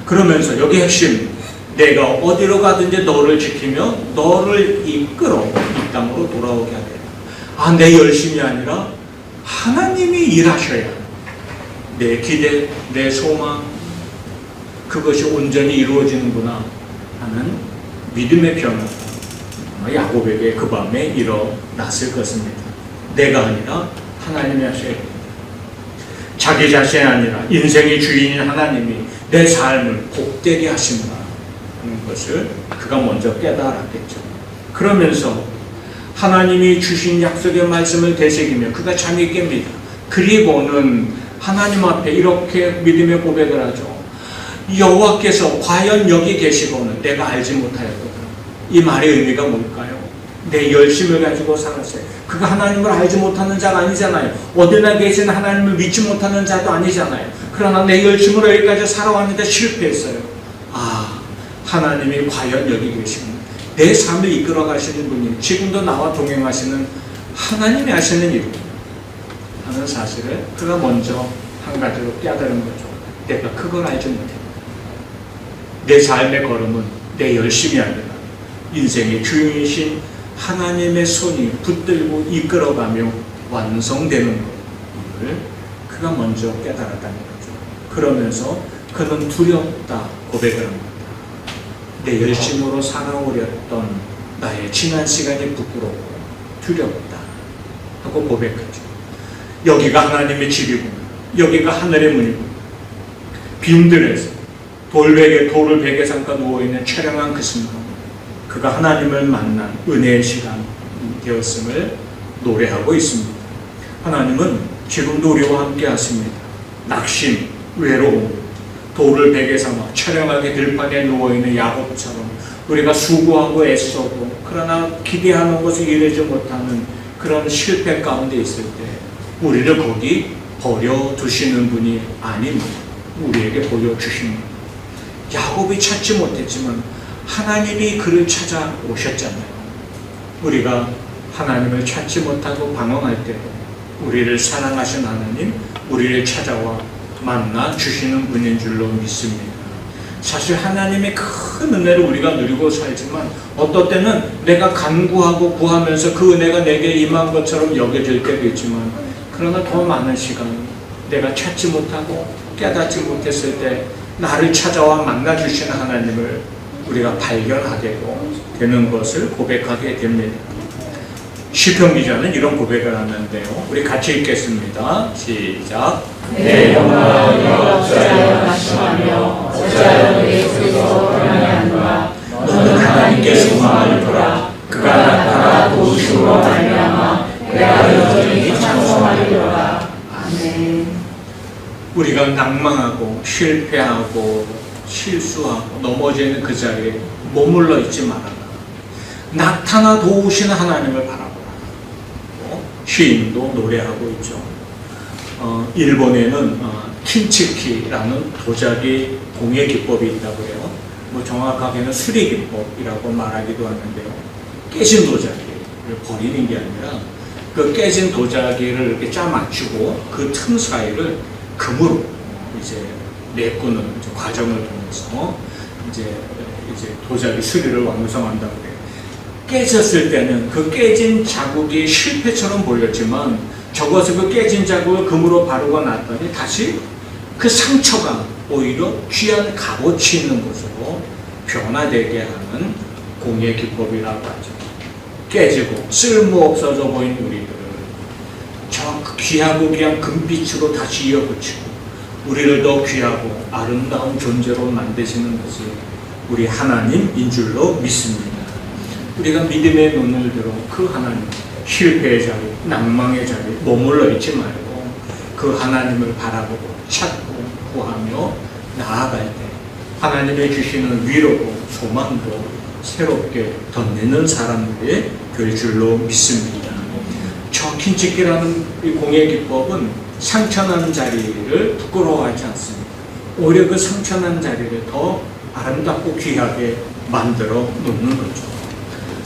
그러면서 여기 핵심, 내가 어디로 가든지 너를 지키며 너를 이끌어 이 땅으로 돌아오게 하겠다. 내 열심이 아니라 하나님이 일하셔야 내 기대, 내 소망, 그것이 온전히 이루어지는구나 하는 믿음의 변화가 야곱에게 그 밤에 일어났을 것입니다. 내가 아니라 하나님이 하셔야 됩니다. 자기 자신이 아니라 인생의 주인인 하나님이 내 삶을 복되게 하신다 하는 것을 그가 먼저 깨달았겠죠. 그러면서 하나님이 주신 약속의 말씀을 되새기며 그가 잠이 깹니다. 그리고는 하나님 앞에 이렇게 믿음의 고백을 하죠. 여호와께서 과연 여기 계시고는 내가 알지 못하였거든. 이 말의 의미가 뭘까요? 내 열심을 가지고 살았어요. 그가 하나님을 알지 못하는 자가 아니잖아요. 어디나 계신 하나님을 믿지 못하는 자도 아니잖아요. 그러나 내 열심으로 여기까지 살아왔는데 실패했어요. 아, 하나님이 과연 여기 계시구나. 내 삶을 이끌어 가시는 분이 지금도 나와 동행하시는 하나님이 하시는 일입니다 하는 사실을 그가 먼저 한 가지로 깨달은 거죠. 내가 그걸 알지 못했다. 내 삶의 걸음은 내 열심이 아니라 인생의 주인이신 하나님의 손이 붙들고 이끌어가며 완성되는 것을 그가 먼저 깨달았다는 거죠. 그러면서 그는 두렵다 고백을 합니다. 내 열심으로 살아오렸던 나의 지난 시간이 부끄럽고 두렵다 하고 고백하죠. 여기가 하나님의 집이구나. 여기가 하늘의 문이구나. 빈들에서 돌을 베개 삼가 누워있는 처량한 그 순간 그가 하나님을 만난 은혜의 시간이 되었음을 노래하고 있습니다. 하나님은 지금도 우리와 함께 하십니다. 낙심, 외로움, 돌을 베개 삼아 처량하게 들판에 누워있는 야곱처럼 우리가 수고하고 애써도 그러나 기대하는 것을 이루지 못하는 그런 실패 가운데 있을 때 우리를 거기 버려두시는 분이 아닌 우리에게 보여주십니다. 야곱이 찾지 못했지만 하나님이 그를 찾아오셨잖아요. 우리가 하나님을 찾지 못하고 방황할 때도 우리를 사랑하신 하나님, 우리를 찾아와 만나 주시는 분인 줄로 믿습니다. 사실 하나님의 큰 은혜를 우리가 누리고 살지만 어떨 때는 내가 간구하고 구하면서 그 은혜가 내게 임한 것처럼 여겨질 때도 있지만 그러나 더 많은 시간 내가 찾지 못하고 깨닫지 못했을 때 나를 찾아와 만나 주시는 하나님을 우리가 발견하게 되는 것을 고백하게 됩니다. 시편 기자는 이런 고백을 하는데요. 우리 같이 읽겠습니다. 시작. 내 영광을 어찌하여 낙심하며 어찌하여 내 속에서 변하느냐. 너는 하나님께 소망을 두라. 그가 나타나 도우심으로 말미암아 내가 여전히 찬송하리로다. 아멘. 우리가 낭망하고 실패하고 실수하고 넘어지는 그 자리에 머물러 있지 말아라. 나타나 도우시는 하나님을 바라보라. 시인도 노래하고 있죠. 일본에는 킨치키라는 도자기 공예 기법이 있다고 해요. 뭐 정확하게는 수리 기법이라고 말하기도 하는데요. 깨진 도자기를 버리는 게 아니라 그 깨진 도자기를 이렇게 짜 맞추고 그 틈 사이를 금으로 이제 메꾸는 과정을 통해서 이제 도자기 수리를 완성한다고 해요. 깨졌을 때는 그 깨진 자국이 실패처럼 보였지만 적어서 그 깨진 자국을 금으로 바르고 났더니 다시 그 상처가 오히려 귀한 값어치 있는 것으로 변화되게 하는 공예 기법이라고 하죠. 깨지고 쓸모없어져 보이는 우리들을 저 귀하고 귀한 금빛으로 다시 이어붙이고 우리를 더 귀하고 아름다운 존재로 만드시는 것이 우리 하나님인 줄로 믿습니다. 우리가 믿음의 눈을 들어 그 하나님, 실패의 자리, 낭망의 자리 머물러 있지 말고 그 하나님을 바라보고 찾고 구하며 나아갈 때 하나님의 주시는 위로도 소망도 새롭게 덧내는 사람들이 될 줄로 믿습니다. 저 킨치키라는 이 공예 기법은 상처난 자리를 부끄러워하지 않습니다. 오히려 그 상처난 자리를 더 아름답고 귀하게 만들어 놓는 거죠.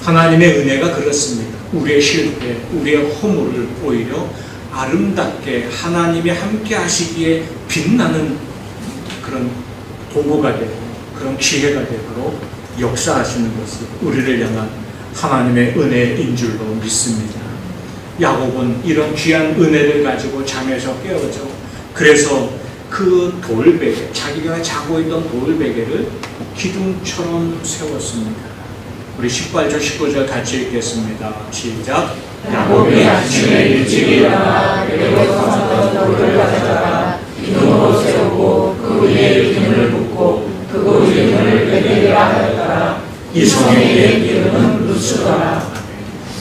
하나님의 은혜가 그렇습니다. 우리의 실패, 우리의 허물을 오히려 아름답게 하나님이 함께 하시기에 빛나는 그런 도구가 되고 그런 기회가 되도록 역사하시는 것이 우리를 향한 하나님의 은혜인 줄로 믿습니다. 야곱은 이런 귀한 은혜를 가지고 잠에서 깨어져 그래서 그 돌베개, 자기가 자고 있던 돌베개를 기둥처럼 세웠습니다. 우리 18절 19절 같이 읽겠습니다. 시작. 야곱이 아침에 일찍 일어나 베개로 삼았던 돌을 가져다가 기둥으로 세우고 그 위에 이름을 붓고 그곳 이름을 베델이라 하였더라. 이 성의 이름은 루스더라.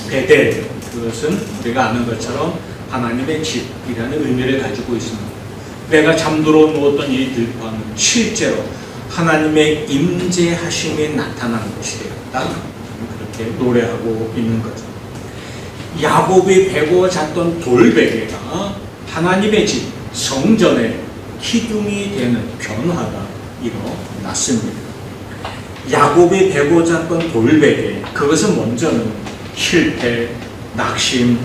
베델, 그것은 우리가 아는 것처럼 하나님의 집이라는 의미를 가지고 있습니다. 내가 잠들어 누웠던 이 들판은 실제로 하나님의 임재하심이 나타난 곳이 되었다. 그렇게 노래하고 있는 거죠. 야곱이 베고 잤던 돌베개가 하나님의 집, 성전의 기둥이 되는 변화가 일어났습니다. 야곱이 베고 잤던 돌베개, 그것은 먼저는 실패, 낙심,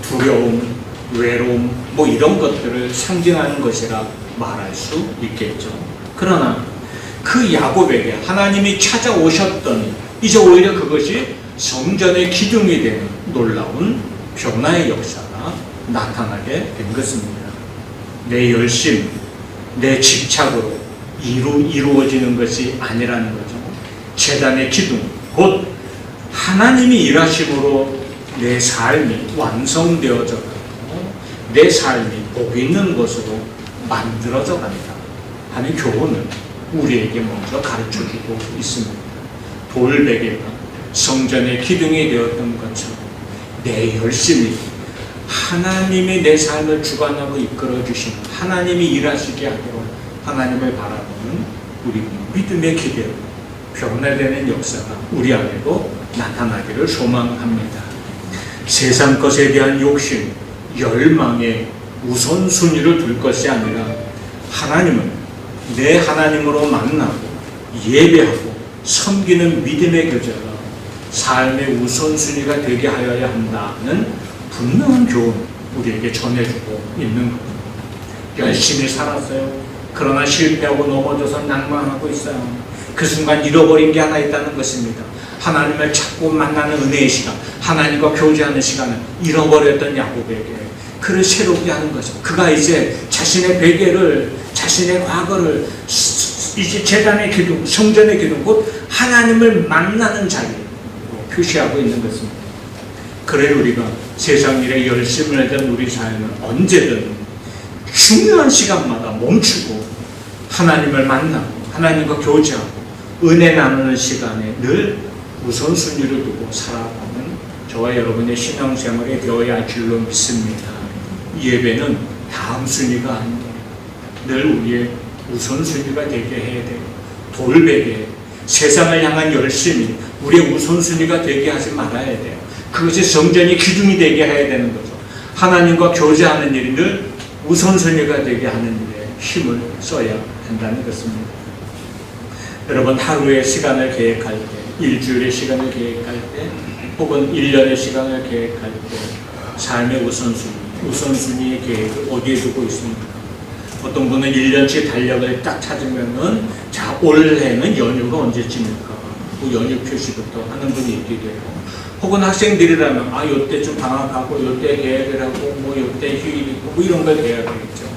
두려움, 외로움, 뭐 이런 것들을 상징하는 것이라 말할 수 있겠죠. 그러나 그 야곱에게 하나님이 찾아오셨더니 이제 오히려 그것이 성전의 기둥이 되는 놀라운 변화의 역사가 나타나게 된 것입니다. 내 열심, 내 집착으로 이루어지는 것이 아니라는 거죠. 제단의 기둥, 곧 하나님이 일하심으로 내 삶이 완성되어져 가고 내 삶이 복 있는 것으로 만들어져 간다 하는 교훈을 우리에게 먼저 가르쳐주고 있습니다. 돌베개가 성전의 기둥이 되었던 것처럼 내 열심이 하나님이 내 삶을 주관하고 이끌어 주시는, 하나님이 일하시게 하도록 하나님을 바라보는 우리 믿음의 기대로 변화되는 역사가 우리 안에도 나타나기를 소망합니다. 세상 것에 대한 욕심, 열망에 우선순위를 둘 것이 아니라 하나님은 내 하나님으로 만나고 예배하고 섬기는 믿음의 교제가 삶의 우선순위가 되게 하여야 한다는 분명한 교훈 우리에게 전해주고 있는 겁니다. 열심히 살았어요. 그러나 실패하고 넘어져서 낭망하고 있어요. 그 순간 잃어버린 게 하나 있다는 것입니다. 하나님을 찾고 만나는 은혜의 시간, 하나님과 교제하는 시간을 잃어버렸던 야곱에게 그를 새롭게 하는 거죠. 그가 이제 자신의 베개를, 자신의 과거를 이제 제단의 기둥, 성전의 기둥, 곧 하나님을 만나는 자리로 표시하고 있는 것입니다. 그래 우리가 세상 일에 열심을 하던 우리 삶은 언제든 중요한 시간마다 멈추고 하나님을 만나고 하나님과 교제하고 은혜 나누는 시간에 늘 우선순위를 두고 살아가는 저와 여러분의 신앙생활이 되어야 할 줄로 믿습니다. 예배는 다음 순위가 아닙니다. 늘 우리의 우선순위가 되게 해야 돼요. 돌베개, 세상을 향한 열심이 우리의 우선순위가 되게 하지 말아야 돼요. 그것이 성전이 기둥이 되게 해야 되는 거죠. 하나님과 교제하는 일이 늘 우선순위가 되게 하는 일에 힘을 써야 한다는 것입니다. 여러분, 하루의 시간을 계획할 때, 일주일의 시간을 계획할 때, 혹은 1년의 시간을 계획할 때 삶의 우선순위의 계획을 어디에 두고 있습니까? 어떤 분은 1년치 달력을 딱 찾으면은 자, 올해는 연휴가 언제쯤일까? 그 연휴 표시부터 하는 분이 있기도 해요. 혹은 학생들이라면 요때쯤 방학하고 요때 계획을 하고 뭐 요때 휴일 있고 뭐 이런 걸 계획하겠죠.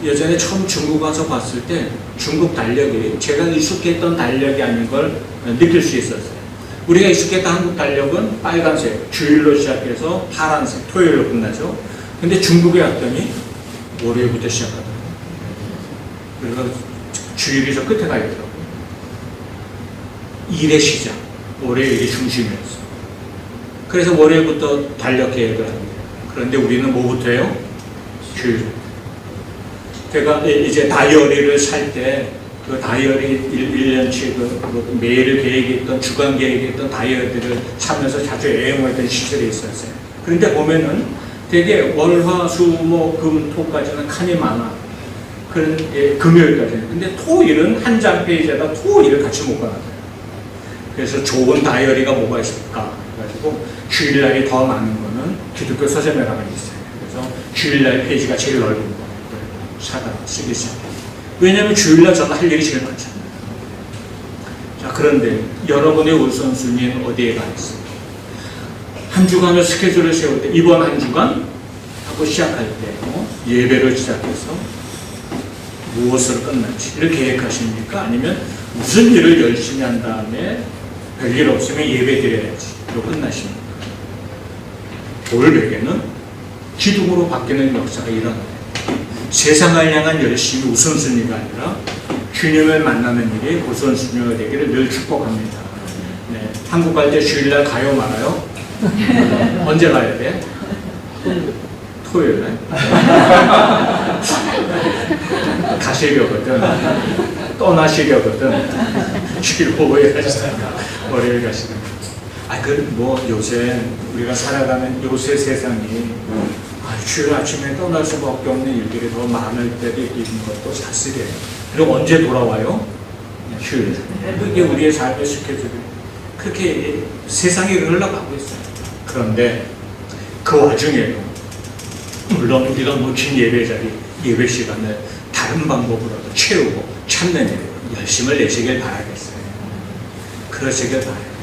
예전에 처음 중국 가서 봤을 때 중국 달력이 제가 익숙했던 달력이 아닌 걸 느낄 수 있었어요. 우리가 익숙했던 한국 달력은 빨간색, 주일로 시작해서 파란색, 토요일로 끝나죠. 근데 중국에 왔더니 월요일부터 시작하더라고요. 그래서 주일이 저 끝에 가 있더라고요. 일의 시작, 월요일이 중심이었어요. 그래서 월요일부터 달력 계획을 합니다. 그런데 우리는 뭐부터 해요? 주일. 제가 이제 다이어리를 살 때 그 다이어리 1년치 그 매일 계획했던 주간 계획했던 다이어리를 사면서 자주 애용했던 시절이 있었어요. 그런데 보면은 되게 월화 수 목 금 토까지는 칸이 많아. 그런 금요일까지는. 근데 토일은 한 장 페이지에다 토일을 같이 묶어놨어요. 그래서 좋은 다이어리가 뭐가 있을까? 그래가지고 주일날이 더 많은 거는 기독교 서점에다가 있어요. 그래서 주일날 페이지가 제일 넓은 거 사다가 쓰기 시작해요. 왜냐하면 주일날 저는 할 일이 제일 많잖아요. 자, 그런데 여러분의 우선순위는 어디에 가 있어요? 한 주간을 스케줄을 세울 때 이번 한 주간 하고 시작할 때 예배를 시작해서 무엇으로 끝날지 이렇게 계획하십니까? 아니면 무슨 일을 열심히 한 다음에 별일 없으면 예배 드려야지로 끝나십니까? 돌베개는 기둥으로 바뀌는 역사가 일어나요. 세상을 향한 열심이 우선순위가 아니라 주님을 만나는 일이 우선순위가 되기를 늘 축복합니다. 네. 한국 갈 때 주일날 가요 말아요? 언제 가야 돼? 토요일날? 가시려거든. 떠나시려거든. 주일 오후에 가시다가 월요일 가시는 거. 요새 우리가 살아가는 요새 세상이 주일 아침에 떠날 수밖에 없는 일들이 더 많을 때도 있는 것도 사실이에요. 그리고 언제 돌아와요? 주일. 그게 우리의 삶의 스케줄이 그렇게 세상이 흘러가고 있어요. 그런데 그 와중에도 물론 우리가 놓친 예배 자리, 예배 시간을 다른 방법으로도 채우고 찾는 일 열심을 내시길 바라겠어요. 그러시길 바라요.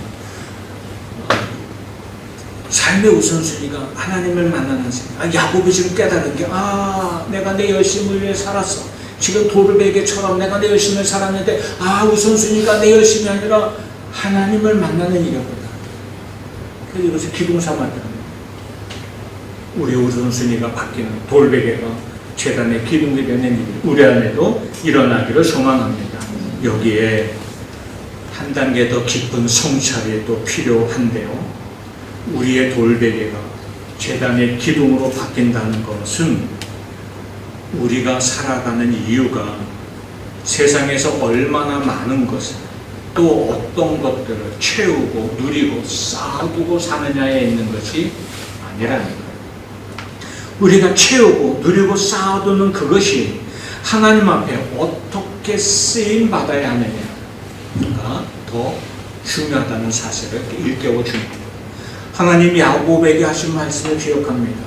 삶의 우선순위가 하나님을 만나는 생각. 야곱이 지금 깨달은 게 내가 내 열심을 위해 살았어. 지금 돌베개처럼 내가 내 열심을 살았는데 우선순위가 내 열심이 아니라 하나님을 만나는 일이었구나. 그래서 이것을 기둥 삼았다. 우리 우선순위가 바뀌는 돌베개가 재단의 기둥이 되는 일이 우리 안에도 일어나기를 소망합니다. 여기에 한 단계 더 깊은 성찰이 또 필요한데요. 우리의 돌베개가 재단의 기둥으로 바뀐다는 것은 우리가 살아가는 이유가 세상에서 얼마나 많은 것을 또 어떤 것들을 채우고 누리고 쌓아두고 사느냐에 있는 것이 아니라는 거예요. 우리가 채우고 누리고 쌓아두는 그것이 하나님 앞에 어떻게 쓰임 받아야 하느냐가 더 중요하다는 사실을 일깨워 줍니다. 하나님이 야곱에게 하신 말씀을 기억합니다.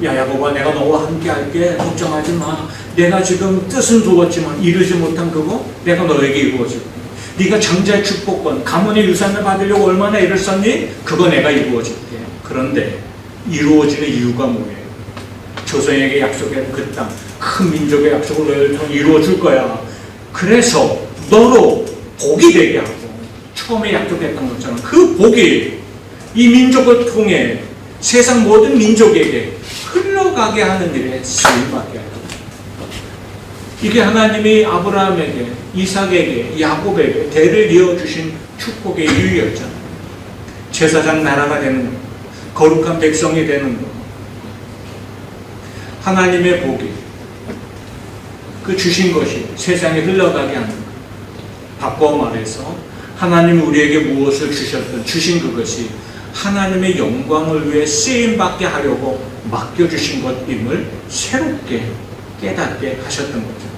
야 야곱아, 내가 너와 함께 할게. 걱정하지 마. 내가 지금 뜻은 두었지만 이루지 못한 그거 내가 너에게 이루어줄게. 네가 장자의 축복권, 가문의 유산을 받으려고 얼마나 애를 썼니? 그거 내가 이루어줄게. 그런데 이루어지는 이유가 뭐예요? 조상에게 약속한 그 땅, 큰 민족의 약속을 너희를 통해 이루어줄 거야. 그래서 너로 복이 되게 하고, 처음에 약속했던 것처럼 그 복이 이 민족을 통해 세상 모든 민족에게 흘러가게 하는 일에 쓰임받게 하고, 이게 하나님이 아브라함에게, 이삭에게, 야곱에게 대를 이어주신 축복의 이유였잖아요. 제사장 나라가 되는 것, 거룩한 백성이 되는 것, 하나님의 복이 그 주신 것이 세상에 흘러가게 하는 것. 바꿔 말해서 하나님이 우리에게 무엇을 주신 그것이 하나님의 영광을 위해 쓰임받게 하려고 맡겨주신 것임을 새롭게 깨닫게 하셨던 거죠.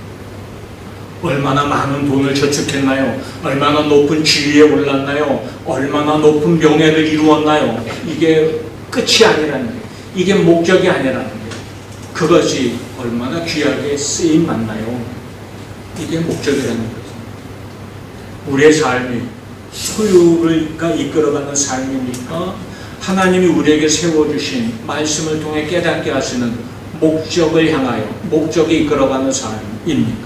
얼마나 많은 돈을 저축했나요? 얼마나 높은 지위에 올랐나요? 얼마나 높은 명예를 이루었나요? 이게 끝이 아니라는 게, 이게 목적이 아니라는 게, 그것이 얼마나 귀하게 쓰임받나요? 이게 목적이라는 거죠. 우리의 삶이 소유가 이끌어가는 삶이니까 하나님이 우리에게 세워주신 말씀을 통해 깨닫게 하시는 목적을 향하여, 목적이 이끌어가는 삶입니까?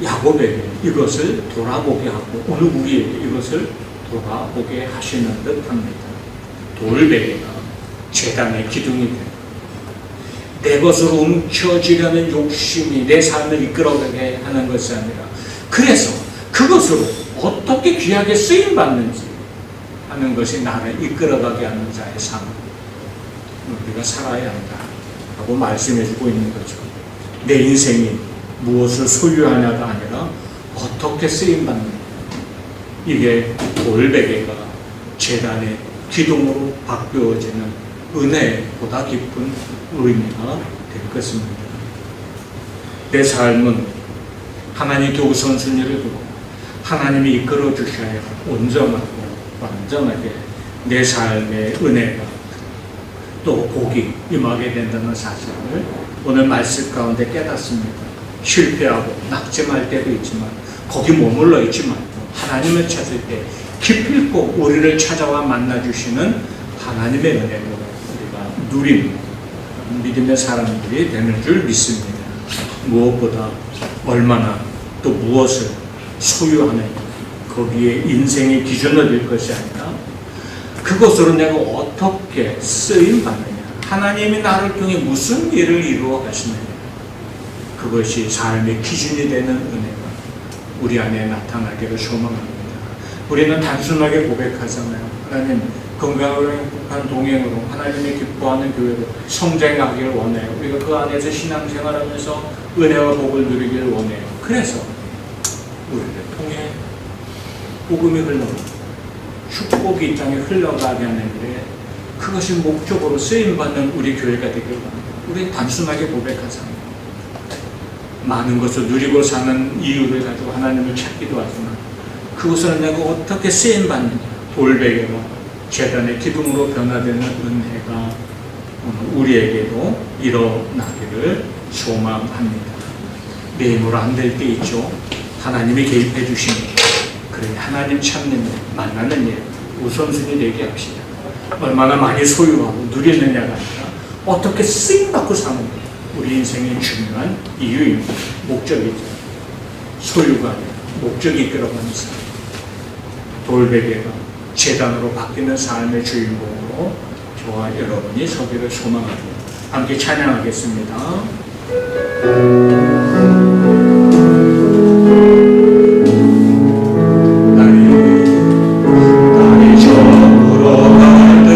야곱에게 이것을 돌아보게 하고 오늘 우리에게 이것을 돌아보게 하시는 듯합니다. 돌베개가 제단의 기둥이 되고 내 것으로 움켜쥐려는 욕심이 내 삶을 이끌어가게 하는 것이 아니라, 그래서 그것으로 어떻게 귀하게 쓰임받는지 하는 것이 나를 이끌어가게 하는 자의 삶, 우리가 살아야 한다 하고 말씀해주고 있는 거죠. 내 인생이 무엇을 소유하냐가 아니라 어떻게 쓰임받는가, 이게 돌베개가 제단의 기둥으로 바뀌어지는 은혜보다 깊은 의미가 될 것입니다. 내 삶은 하나님께 우선순위를 두고 하나님이 이끌어 주셔야 온전하고 완전하게 내 삶의 은혜가 또 복이 임하게 된다는 사실을 오늘 말씀 가운데 깨닫습니다. 실패하고 낙심할 때도 있지만 거기 머물러 있지 말고 하나님을 찾을 때 기필코 우리를 찾아와 만나주시는 하나님의 은혜로 우리가 누립니다. 믿음의 사람들이 되는 줄 믿습니다. 무엇보다 얼마나 또 무엇을 소유하느냐, 거기에 인생의 기준을 들 것이 아니라 그것으로 내가 어떻게 쓰임받느냐, 하나님이 나를 통해 무슨 일을 이루어 가시느냐, 그것이 삶의 기준이 되는 은혜가 우리 안에 나타나기를 소망합니다. 우리는 단순하게 고백하잖아요. 하나님, 건강하고 행복한 동행으로 하나님이 기뻐하는 교회로 성장하기를 원해요. 우리가 그 안에서 신앙생활하면서 은혜와 복을 누리기를 원해요. 그래서 우리를 통해 복음이 흘러가, 축복이 이 땅에 흘러가게 하는 일에 그것이 목적으로 쓰임받는 우리 교회가 되기를 원합니다. 우리는 단순하게 고백하잖아요. 많은 것을 누리고 사는 이유를 가지고 하나님을 찾기도 하지만 그것을 내가 어떻게 쓰임받느냐, 돌베개로 재단의 기둥으로 변화되는 은혜가 오늘 우리에게도 일어나기를 소망합니다. 내 힘으로 안 될 때 있죠. 하나님이 개입해 주시니 그래 하나님 찾는 일, 만나는 일 우선순위 되게 합시다. 얼마나 많이 소유하고 누리느냐가 아니라 어떻게 쓰임받고 사는 게 우리 인생의 중요한 이유입니다. 목적이죠. 소유가 아니라 목적이 이끌어가는 삶. 돌베개가 재단으로 바뀌는 삶의 주인공으로 저와 여러분이 서기를 소망합니다. 함께 찬양하겠습니다. 날이 저물어 갈 때,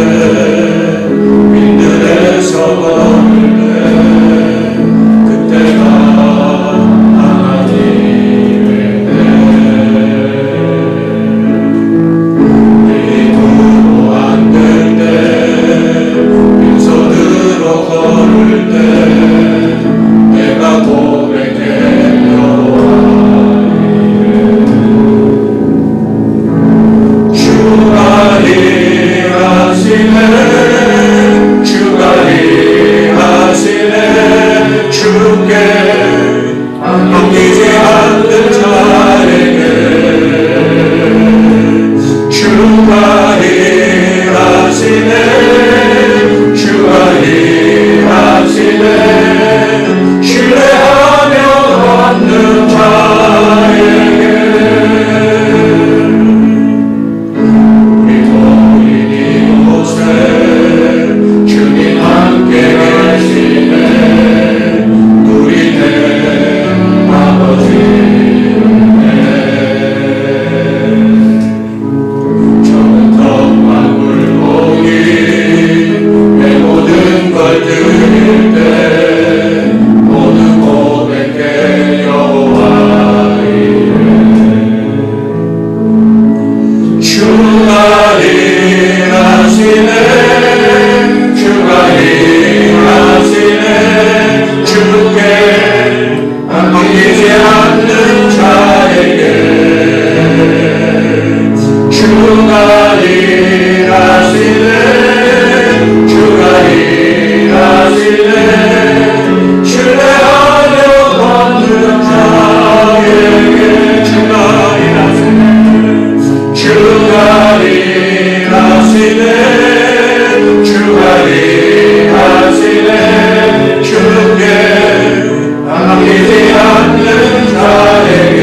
윈들에서 걸을 때, 그때가 하나님의 때, 눈으로 안 될 때, 빈손으로 걸을 때, 내가 고백해 주가 일하시네, 주가 일하시네, 주께 넘기지 않는 자에게 주가 일하시네, 주가 일하시네, 신뢰하며 얻는 자에게 우리 모인 이곳에 주님 함께 계시네, 누리네 아버지네. 저는 덕만 물고기 내 모든 걸 드릴 때 모두 고백해 여호와 이래. 주가 일하시네, 주가 일하시네, 주께 넘기지 않는 자에게 주가 일하시네, 주가 일하시네, 신뢰하며 얻는 자에게 주가 일하시네, 주가 일하시네, 주가 일하시네, 주께 남기지 않는 자에게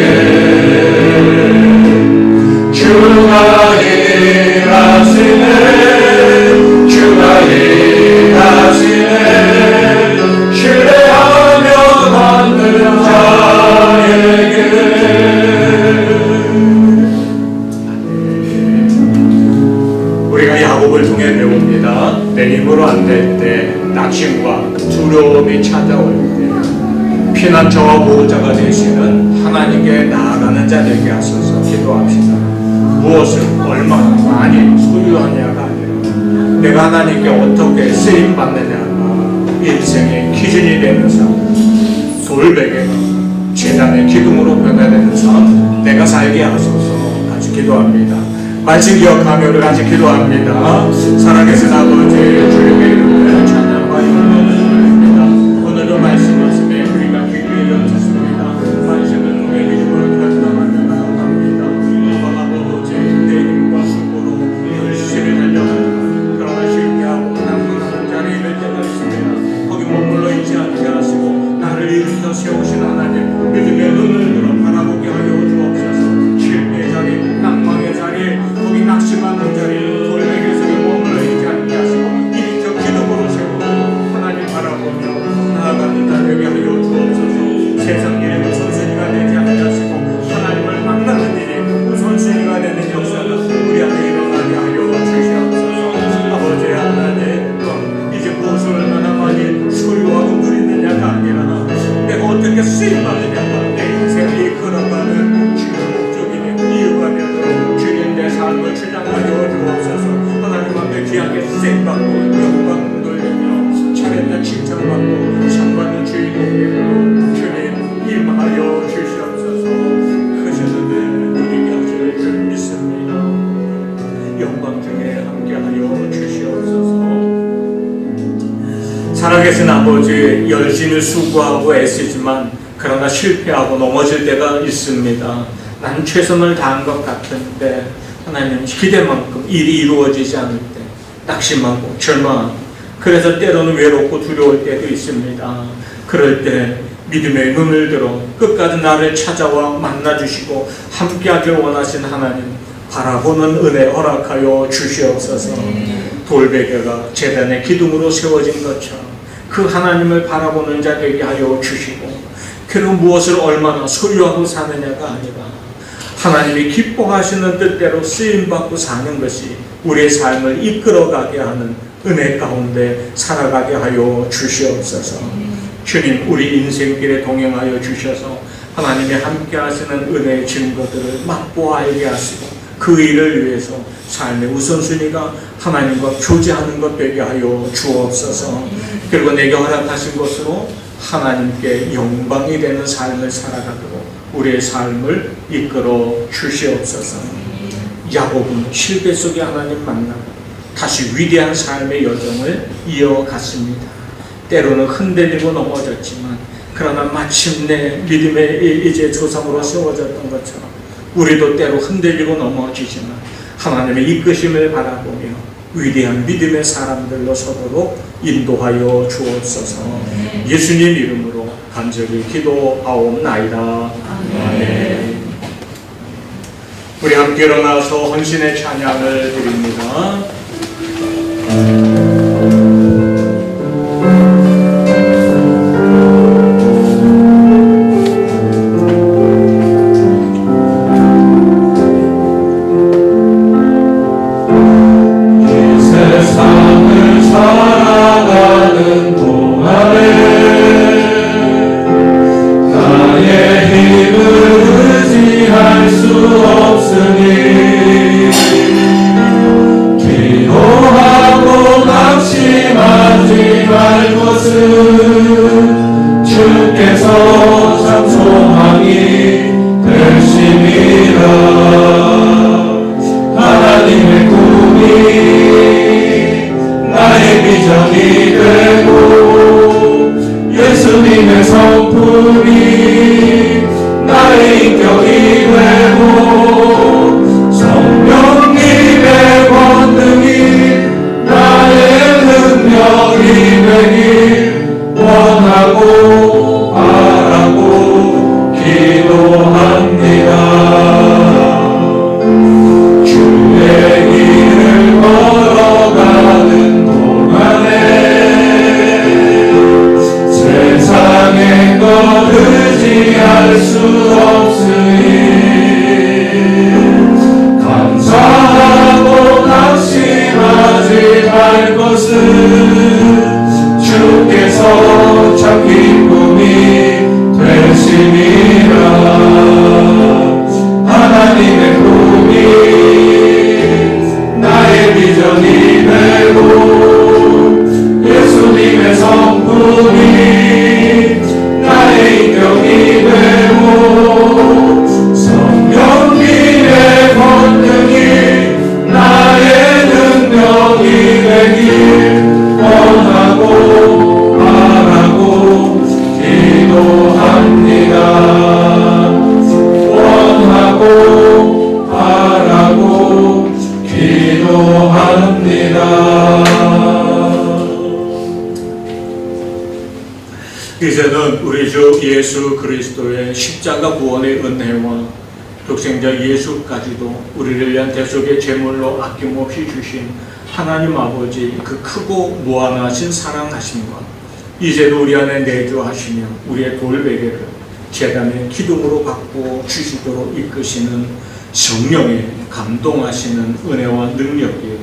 주가 일하시네, 주가 일하시네, 신뢰하며 받는 자에게. 우리가 야곱을 통해 배웁니다. 내 힘으로 안 될 때, 낙심과 두려움이 찾아올 때 피난처와 보호자가 되시는 하나님께 나아가는 자 되게 하소서. 기도합시다. 무엇을 얼마나 많이 소유하냐가 아니라 내가 하나님께 어떻게 쓰임받느냐가 인생의 기준이 되는 삶, 돌베개가 재단의 기둥으로 변화되는 삶 내가 살게 하소서. 같이 기도합니다. 말씀 기억하며 우리 같이 기도합니다. 살아계신 아버지 주님의 이름으로 찬양과 영광을 드립니다. 오늘도 말씀하시며 우리가 귀 열렸습니다. 말씀을 통해 믿음으로 결단하며 나아갑니다. 아버지 내 힘과 수고로 열심히 달려갑니다. 그러나 실패하고 낭망하는 자리에 될 때가 있습니다. 거기 삶을 주장하여 주옵소서. 하나님 앞에 귀하게 쓰임받고 영광 돌리며 차례다 칭찬받고 상받는 주인공으로 주님 임하여 주시옵소서. 크신 은혜 누리게 하실 줄 믿습니다. 영광 중에 함께하여 주시옵소서. 살아계신 아버지, 열심히 수고하고 애쓰지만 그러나 실패하고 넘어질 때가 있습니다. 난 최선을 다한 것 같은데 하나님 기대만큼 일이 이루어지지 않을 때 낙심하고 절망하고, 그래서 때로는 외롭고 두려울 때도 있습니다. 그럴 때 믿음의 눈을 들어 끝까지 나를 찾아와 만나주시고 함께하길 원하신 하나님, 바라보는 은혜 허락하여 주시옵소서. 돌베개가 제단의 기둥으로 세워진 것처럼 그 하나님을 바라보는 자 되게 하여 주시고, 그리고 무엇을 얼마나 소유하고 사느냐가 아니라 하나님이 기뻐하시는 뜻대로 쓰임받고 사는 것이 우리의 삶을 이끌어가게 하는 은혜 가운데 살아가게 하여 주시옵소서. 주님, 우리 인생길에 동행하여 주셔서 하나님이 함께 하시는 은혜의 증거들을 맛보아 알게 하시고 그 일을 위해서 삶의 우선순위가 하나님과 교제하는 것 되게 하여 주옵소서. 그리고 내게 허락하신 것으로 하나님께 영광이 되는 삶을 살아가도록 우리의 삶을 이끌어 주시옵소서. 야곱은 실패 속에 하나님 만나고 다시 위대한 삶의 여정을 이어갔습니다. 때로는 흔들리고 넘어졌지만 그러나 마침내 믿음의 이제 조상으로 세워졌던 것처럼 우리도 때로 흔들리고 넘어지지만 하나님의 이끄심을 바라보며 위대한 믿음의 사람들로 서도록 인도하여 주옵소서. 예수님 이름으로 간절히 기도하옵나이다. 아멘. 우리 함께 일어나서 헌신의 찬양을 드립니다. 이제는 우리 주 예수 그리스도의 십자가 구원의 은혜와 독생자 예수까지도 우리를 위한 대속의 제물로 아낌없이 주신 하나님 아버지 그 크고 무한하신 사랑하심과 이제도 우리 안에 내주하시며 우리의 돌베개를 제단의 기둥으로 바꾸어 주시도록 이끄시는 성령의 감동하시는 은혜와 능력이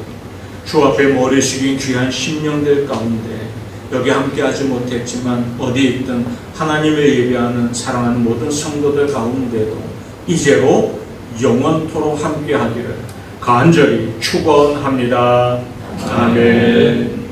주 앞에 머리 숙인 귀한 심령들 가운데 여기 함께하지 못했지만 어디 있든 하나님을 예배하는 사랑하는 모든 성도들 가운데도 이제로 영원토록 함께하기를 간절히 축원합니다. 아멘.